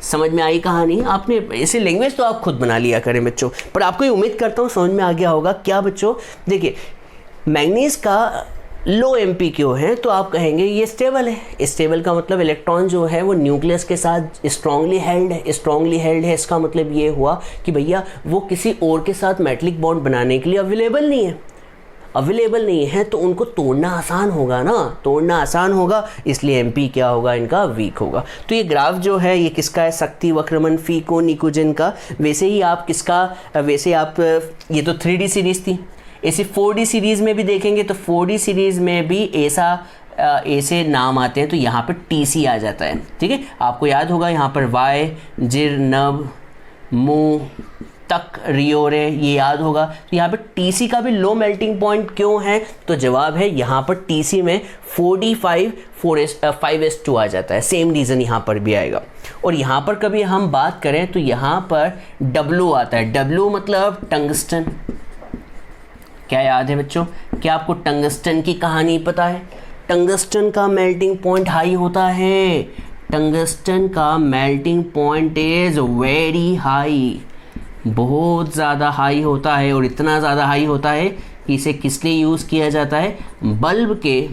समझ में आई कहानी? आपने ऐसे language तो आप खुद बना लिया करें बच्चों, पर आपको ये उम्मीद करता हूँ समझ में आ गया होगा। क्या बच्चों? देखिए मैंगनीज का लो एमपी क्यों है? तो आप कहेंगे ये स्टेबल है। स्टेबल का मतलब इलेक्ट्रॉन जो है वो न्यूक्लियस के साथ स्ट्रांगली हेल्ड है। इसका मतलब ये हुआ कि भैया वो किसी और के साथ मेटलिक बॉन्ड बनाने के लिए अवेलेबल नहीं है, तो उनको तोड़ना आसान होगा, इसलिए एमपी क्या होगा? इनका वीक होगा। तो ये ग्राफ जो है ये किसका है? शक्ति वक्रमन फीको निकोजन का। वैसे आप ये तो 3D सीरीज़ थी, ऐसे 4D सीरीज़ में भी देखेंगे तो 4D सीरीज़ में भी ऐसे नाम आते हैं, तो यहाँ पर TC आ जाता है, ठीक है। आपको याद होगा यहाँ पर वाय, जिर, नब, मू, तक, रियोरे, ये याद होगा। तो यहाँ पर TC का भी लो मेल्टिंग पॉइंट क्यों है? तो जवाब है यहाँ पर TC में 4d5 5s2 आ जाता है। सेम रीज़न यहाँ पर भी आएगा। और यहाँ पर कभी हम बात करें तो यहाँ पर W आता है। W मतलब टंगस्टन। क्या याद है बच्चों? क्या आपको टंगस्टन की कहानी पता है? टंगस्टन का मेल्टिंग पॉइंट हाई होता है। टंगस्टन का melting point is very high, बहुत ज़्यादा हाई होता है। और इतना ज़्यादा हाई होता है कि इसे किस लिए यूज़ किया जाता है? बल्ब के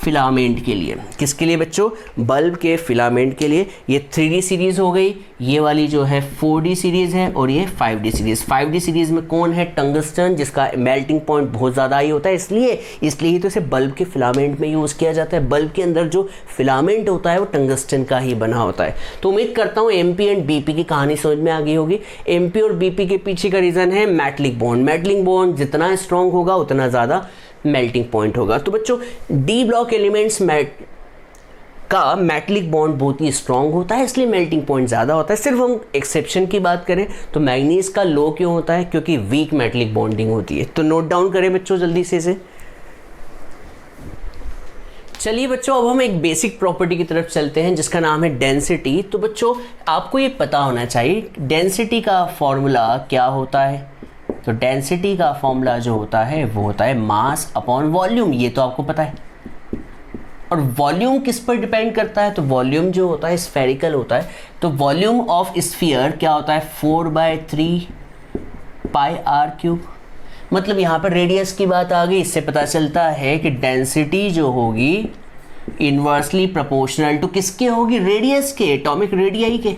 फिलामेंट के लिए। किसके लिए बच्चों? बल्ब के फिलामेंट के लिए। ये 3D सीरीज़ हो गई, ये वाली जो है 4D सीरीज़ है, और ये 5D सीरीज़। 5D सीरीज़ में कौन है? टंगस्टन, जिसका मेल्टिंग पॉइंट बहुत ज़्यादा हाई होता है, इसलिए ही तो इसे बल्ब के फिलामेंट में यूज़ किया जाता है। बल्ब के अंदर जो फिलामेंट होता है वो टंगस्टन का ही बना होता है। तो उम्मीद करता हूँ MP एंड BP की कहानी समझ में आ गई होगी। MP और BP के पीछे का रीज़न है मेटलिक बॉन्ड। मेटलिक बॉन्ड जितना स्ट्रॉन्ग होगा उतना ज़्यादा मेल्टिंग पॉइंट होगा। तो बच्चों डी ब्लॉक एलिमेंट्स का मेटलिक बॉन्ड बहुत ही स्ट्रॉन्ग होता है, इसलिए मेल्टिंग पॉइंट ज़्यादा होता है। सिर्फ हम एक्सेप्शन की बात करें तो मैग्नीज का लो क्यों होता है? क्योंकि वीक मेटलिक बॉन्डिंग होती है। तो नोट डाउन करें बच्चों जल्दी से इसे। चलिए बच्चों, अब हम एक बेसिक प्रॉपर्टी की तरफ चलते हैं जिसका नाम है डेंसिटी। तो बच्चों आपको ये पता होना चाहिए डेंसिटी का फॉर्मूला क्या होता है। तो डेंसिटी का फॉर्मूला जो होता है वो होता है मास अपॉन वॉल्यूम, ये तो आपको पता है। और वॉल्यूम किस पर डिपेंड करता है? तो वॉल्यूम जो होता है स्फेरिकल होता है, तो वॉल्यूम ऑफ स्फीयर क्या होता है? 4/3 पाई r³। मतलब यहाँ पर रेडियस की बात आ गई। इससे पता चलता है कि डेंसिटी जो होगी इन्वर्सली प्रोपोर्शनल टू किसके होगी? रेडियस के, एटॉमिक रेडियाई के।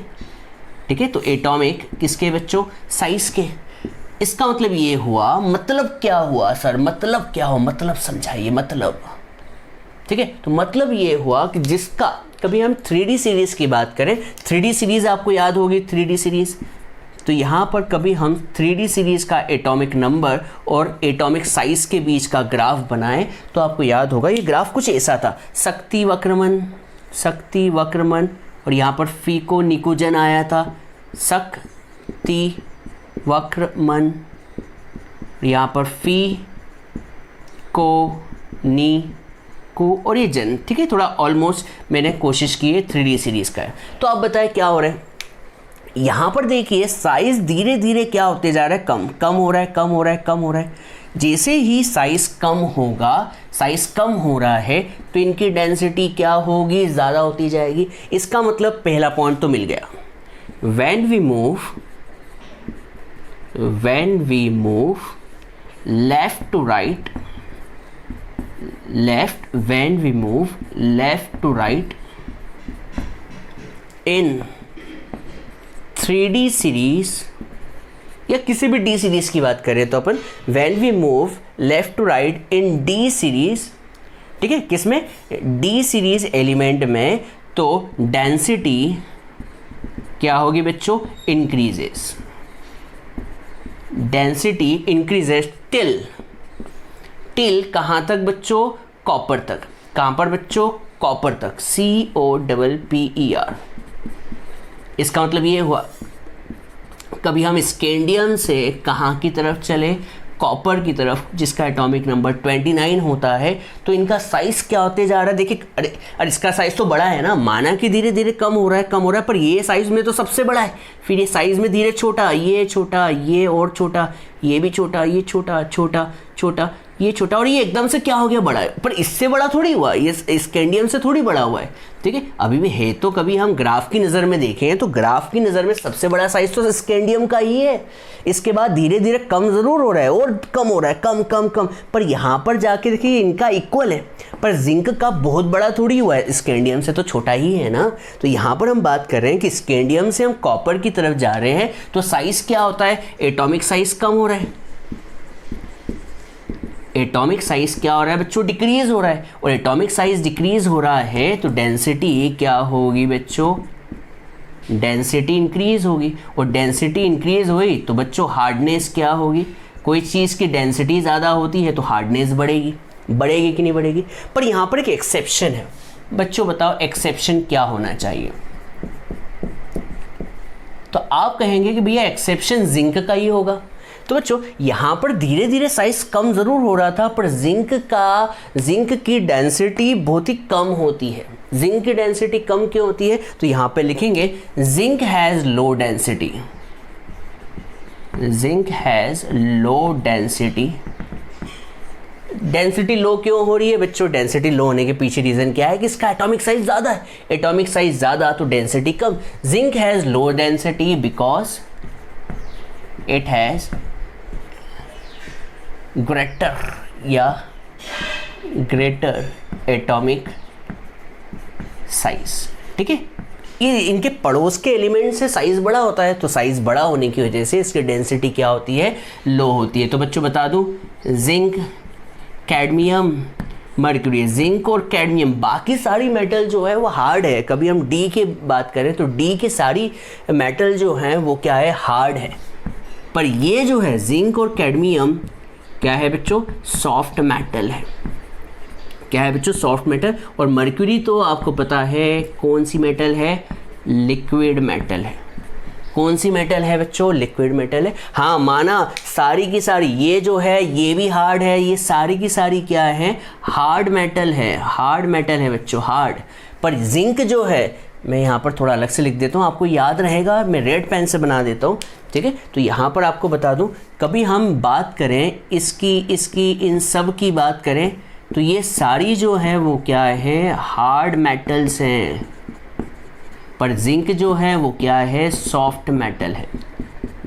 ठीक है, तो एटॉमिक किसके बच्चों? साइज के। इसका मतलब ये हुआ, मतलब क्या हुआ सर? मतलब क्या हो? मतलब समझाइए मतलब। ठीक है, तो मतलब ये हुआ कि जिसका कभी हम 3D सीरीज की बात करें, 3D सीरीज आपको याद होगी 3D सीरीज। तो यहाँ पर कभी हम 3D सीरीज का एटॉमिक नंबर और एटॉमिक साइज के बीच का ग्राफ बनाएं तो आपको याद होगा ये ग्राफ कुछ ऐसा था। शक्ति वक्रमन, और यहाँ पर फीको निकुंजन आया था। शक्ति वक्रमन, यहाँ पर फी को नी को और ये जन। ठीक है, थोड़ा ऑलमोस्ट मैंने कोशिश की है 3D सीरीज का है। तो आप बताएं क्या हो रहा है? यहाँ पर देखिए साइज धीरे धीरे क्या होते जा रहा है? कम हो रहा है। जैसे ही साइज कम होगा, साइज कम हो रहा है तो इनकी डेंसिटी क्या होगी? ज़्यादा होती जाएगी। इसका मतलब पहला पॉइंट तो मिल गया। when we move left to right in 3D series या किसी भी D सीरीज की बात करें तो अपन when we move left to right in D series, ठीक है, किसमें? D सीरीज एलिमेंट में, तो डेंसिटी क्या होगी बच्चों? इंक्रीजेस। डेंसिटी इंक्रीजेस टिल कहाँ तक बच्चों? कॉपर तक। कहाँ पर बच्चों? कॉपर तक। COPPER। इसका मतलब ये हुआ कभी हम स्कैंडियम से कहाँ की तरफ चले? कॉपर की तरफ, जिसका एटॉमिक नंबर 29 होता है। तो इनका साइज क्या होते जा रहा है? देखिए, अरे इसका साइज तो बड़ा है ना, माना कि धीरे धीरे कम हो रहा है, पर ये साइज में तो सबसे बड़ा है। फिर ये साइज में धीरे छोटा, ये छोटा, ये और छोटा, ये भी छोटा, ये छोटा, ये छोटा, और ये एकदम से क्या हो गया? बड़ा है। पर इससे बड़ा थोड़ी हुआ, ये स्कैंडियम से थोड़ी बड़ा हुआ है। ठीक है, अभी भी है। तो कभी हम ग्राफ की नज़र में देखें तो ग्राफ की नज़र में सबसे बड़ा साइज तो स्कैंडियम का ही है। इसके बाद धीरे धीरे कम ज़रूर हो रहा है और कम हो रहा है, कम, पर यहाँ पर जाके देखिए इनका इक्वल है। पर जिंक का बहुत बड़ा थोड़ी हुआ है, स्कैंडियम से तो छोटा ही है ना। तो यहाँ पर हम बात कर रहे हैं कि स्कैंडियम से हम कॉपर की तरफ जा रहे हैं तो साइज क्या होता है? एटॉमिक साइज कम हो रहा है। एटॉमिक साइज क्या हो रहा है बच्चों? डिक्रीज हो रहा है। और एटॉमिक साइज डिक्रीज हो रहा है तो डेंसिटी क्या होगी बच्चों? डेंसिटी इंक्रीज होगी। और डेंसिटी इंक्रीज हुई तो बच्चों हार्डनेस क्या होगी? कोई चीज़ की डेंसिटी ज़्यादा होती है तो हार्डनेस बढ़ेगी कि नहीं बढ़ेगी? पर यहाँ पर एक एक्सेप्शन है। बच्चों बताओ एक्सेप्शन क्या होना चाहिए? तो आप कहेंगे कि भैया एक्सेप्शन जिंक का ही होगा। तो बच्चों यहाँ पर धीरे धीरे साइज कम ज़रूर हो रहा था, पर जिंक की डेंसिटी बहुत ही कम होती है। जिंक की डेंसिटी कम क्यों होती है? तो यहाँ पे लिखेंगे zinc has low density. Density लो क्यों हो रही है बच्चों? डेंसिटी लो होने के पीछे रीज़न क्या है कि इसका एटॉमिक साइज ज़्यादा है। एटॉमिक साइज ज़्यादा तो density come. Zinc has low density because it has greater atomic size. ठीक है, ये इनके पड़ोस के एलिमेंट से साइज बड़ा होता है, तो साइज बड़ा होने की वजह से इसकी डेंसिटी क्या होती है, लो होती है। तो बच्चों बता दूं, जिंक, कैडमियम, मर्क्यूरी, जिंक और कैडमियम, बाकी सारी मेटल जो है वो हार्ड है। कभी हम डी की बात करें तो डी की सारी मेटल जो हैं वो क्या है, हार्ड है। पर ये जो है जिंक और कैडमियम क्या है बच्चों, सॉफ्ट मेटल है। क्या है बच्चों, सॉफ्ट मेटल। और मर्क्यूरी तो आपको पता है कौन सी मेटल है, लिक्विड मेटल है। कौन सी मेटल है बच्चों, लिक्विड मेटल है। हाँ माना, सारी की सारी ये जो है ये भी हार्ड है, ये सारी की सारी क्या है, हार्ड मेटल है। हार्ड मेटल है बच्चों, हार्ड। पर जिंक जो है, मैं यहाँ पर थोड़ा अलग से लिख देता हूँ, आपको याद रहेगा, मैं रेड पेन से बना देता हूँ। ठीक है, तो यहाँ पर आपको बता दूँ, कभी हम बात करें इसकी इन सब की बात करें तो ये सारी जो है वो क्या है, हार्ड मेटल्स हैं। पर जिंक जो है वो क्या है, सॉफ्ट मेटल है।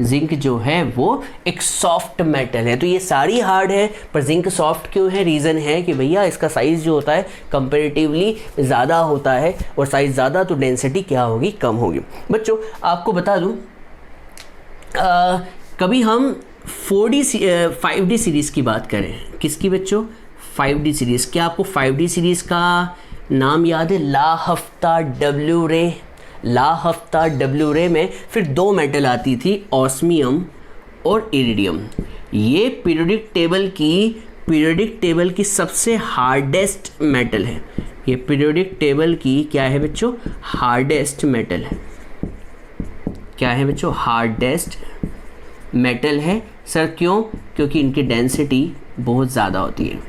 जिंक जो है वो एक सॉफ्ट मेटल है। तो ये सारी हार्ड है पर जिंक सॉफ्ट क्यों है, रीज़न है कि भैया इसका साइज़ जो होता है कंपैरेटिवली ज़्यादा होता है, और साइज़ ज़्यादा तो डेंसिटी क्या होगी, कम होगी। बच्चों आपको बता दूं, कभी हम 5D सीरीज़ की बात करें, किसकी बच्चों, 5D सीरीज़। क्या आपको 5D सीरीज़ का नाम याद है, ला हफ्ता डब्ल्यू रे। ला हफ्ता डब्ल्यू रे में फिर दो मेटल आती थी, ऑस्मियम और इरिडियम। ये पीरियोडिक टेबल की सबसे हार्डेस्ट मेटल है। ये पीरियोडिक टेबल की क्या है बच्चों, हार्डेस्ट मेटल है। क्या है बच्चों, हार्डेस्ट मेटल है। सर क्यों, क्योंकि इनकी डेंसिटी बहुत ज़्यादा होती है।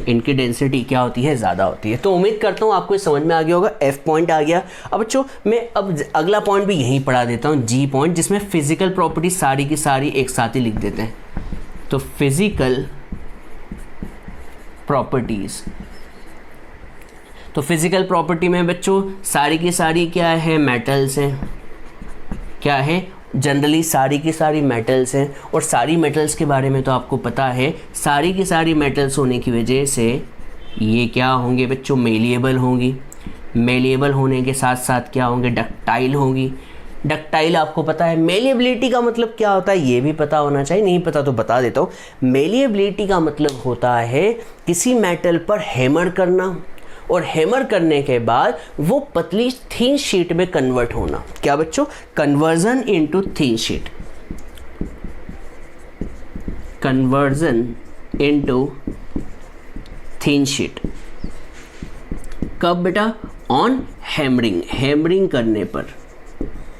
इनकी डेंसिटी क्या होती है, ज़्यादा होती है। तो उम्मीद करता हूँ आपको समझ में आ गया होगा। F पॉइंट आ गया। अब बच्चों मैं अब अगला पॉइंट भी यहीं पढ़ा देता हूँ, G पॉइंट, जिसमें फिजिकल प्रॉपर्टी सारी की सारी एक साथ ही लिख देते हैं। तो फिजिकल प्रॉपर्टीज़, तो फिजिकल प्रॉपर्टी में बच्चों सारी की सारी क्या है, मेटल्स हैं। क्या है, जनरली सारी की सारी मेटल्स हैं। और सारी मेटल्स के बारे में तो आपको पता है, सारी की सारी मेटल्स होने की वजह से ये क्या होंगे बच्चों, मेलिएबल होंगी। मेलिएबल होने के साथ साथ क्या होंगे, डक्टाइल होंगी। डक्टाइल आपको पता है, मेलिएबिलिटी का मतलब क्या होता है ये भी पता होना चाहिए, नहीं पता तो बता देता हूँ। मेलिएबिलिटी का मतलब होता है किसी मेटल पर हैमर करना, और हैमर करने के बाद वो पतली थिन शीट में कन्वर्ट होना। क्या बच्चों, conversion into thin sheet. Conversion into thin sheet कब बेटा, ऑन हैमरिंग। हैमरिंग करने पर,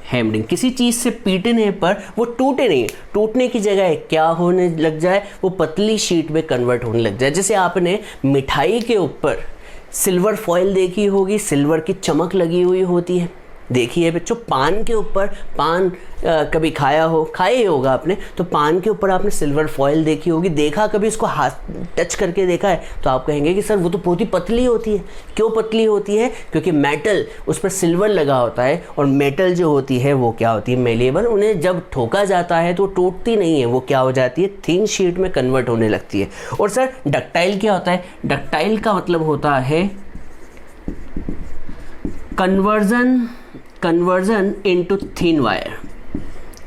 हैमरिंग किसी चीज़ से पीटने पर वो टूटे नहीं, टूटने की जगह क्या होने लग जाए, वो पतली शीट में कन्वर्ट होने लग जाए। जैसे आपने मिठाई के ऊपर सिल्वर फॉइल देखी होगी, सिल्वर की चमक लगी हुई होती है, देखी है बच्चों। पान के ऊपर, पान कभी खाया होगा आपने, तो पान के ऊपर आपने सिल्वर फॉइल देखी होगी, देखा कभी इसको हाथ टच करके देखा है, तो आप कहेंगे कि सर वो तो बहुत ही पतली होती है। क्यों पतली होती है, क्योंकि मेटल उस पर सिल्वर लगा होता है, और मेटल जो होती है वो क्या होती है, मेलिएबल। उन्हें जब ठोका जाता है तो टूटती नहीं है, वो क्या हो जाती है, थिन शीट में कन्वर्ट होने लगती है। और सर डक्टाइल क्या होता है, डक्टाइल का मतलब होता है conversion into thin wire.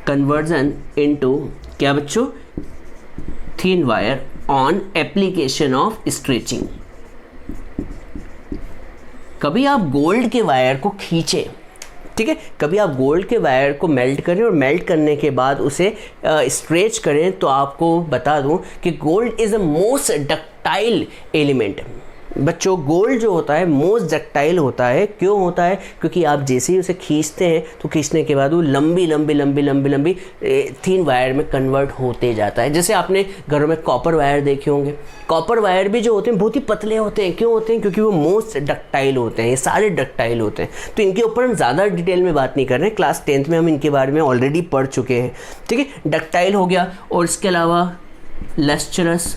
Conversion into क्या बच्चों, thin wire on application of stretching. कभी आप गोल्ड के वायर को खींचे, ठीक है, कभी आप गोल्ड के वायर को मेल्ट करें और मेल्ट करने के बाद उसे स्ट्रेच करें, तो आपको बता दूं कि gold is the most ductile element. बच्चों गोल्ड जो होता है मोस्ट डक्टाइल होता है। क्यों होता है, क्योंकि आप जैसे ही उसे खींचते हैं तो खींचने के बाद वो लंबी थिन वायर में कन्वर्ट होते जाता है। जैसे आपने घरों में कॉपर वायर देखे होंगे, कॉपर वायर भी जो होते हैं बहुत ही पतले होते हैं। क्यों होते हैं, क्योंकि वो मोस्ट डक्टाइल होते हैं, ये सारे डक्टाइल होते हैं। तो इनके ऊपर हम ज़्यादा डिटेल में बात नहीं कर रहे हैं, क्लास 10th में हम इनके बारे में ऑलरेडी पढ़ चुके हैं। ठीक है, डक्टाइल हो गया। और इसके अलावा लस्ट्रस,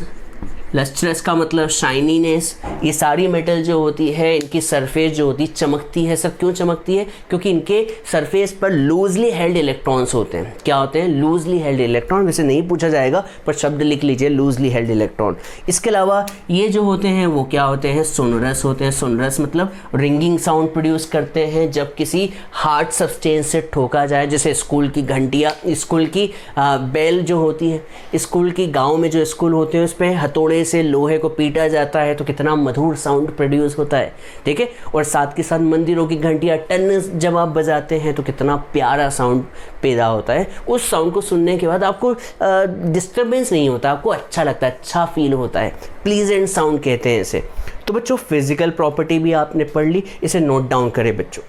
लस्ट्रस का मतलब शाइनीनेस। ये सारी मेटल जो होती है इनकी सरफेस जो होती है चमकती है। सब क्यों चमकती है? क्योंकि इनके सरफेस पर लूजली हेल्ड इलेक्ट्रॉन्स होते हैं। क्या होते हैं? Loosely held electron. वैसे नहीं पूछा जाएगा पर शब्द लिख लीजिए, लूजली हेल्ड इलेक्ट्रॉन। इसके अलावा ये जो होते हैं वो क्या होते हैं? सोनरस होते हैं। सोनरस मतलब रिंगिंग साउंड प्रोड्यूस करते हैं जब किसी हार्ड सब्सटेंस से ठोका जाए, जैसे स्कूल की घंटियाँ, स्कूल की बेल जो होती है, स्कूल की गांव में जो स्कूल होते हैं उस पर हथौड़े से लोहे को पीटा जाता है तो कितना मधुर साउंड प्रोड्यूस होता है, ठीक है। और साथ के साथ मंदिरों की घंटियाँ टन जब आप बजाते हैं तो कितना प्यारा साउंड पैदा होता है। उस साउंड को सुनने के बाद आपको डिस्टर्बेंस नहीं होता, आपको अच्छा लगता है, अच्छा फील होता है, प्लीजेंट साउंड कहते हैं इसे। तो बच्चों फिजिकल प्रॉपर्टी भी आपने पढ़ ली, इसे नोट डाउन करें बच्चों।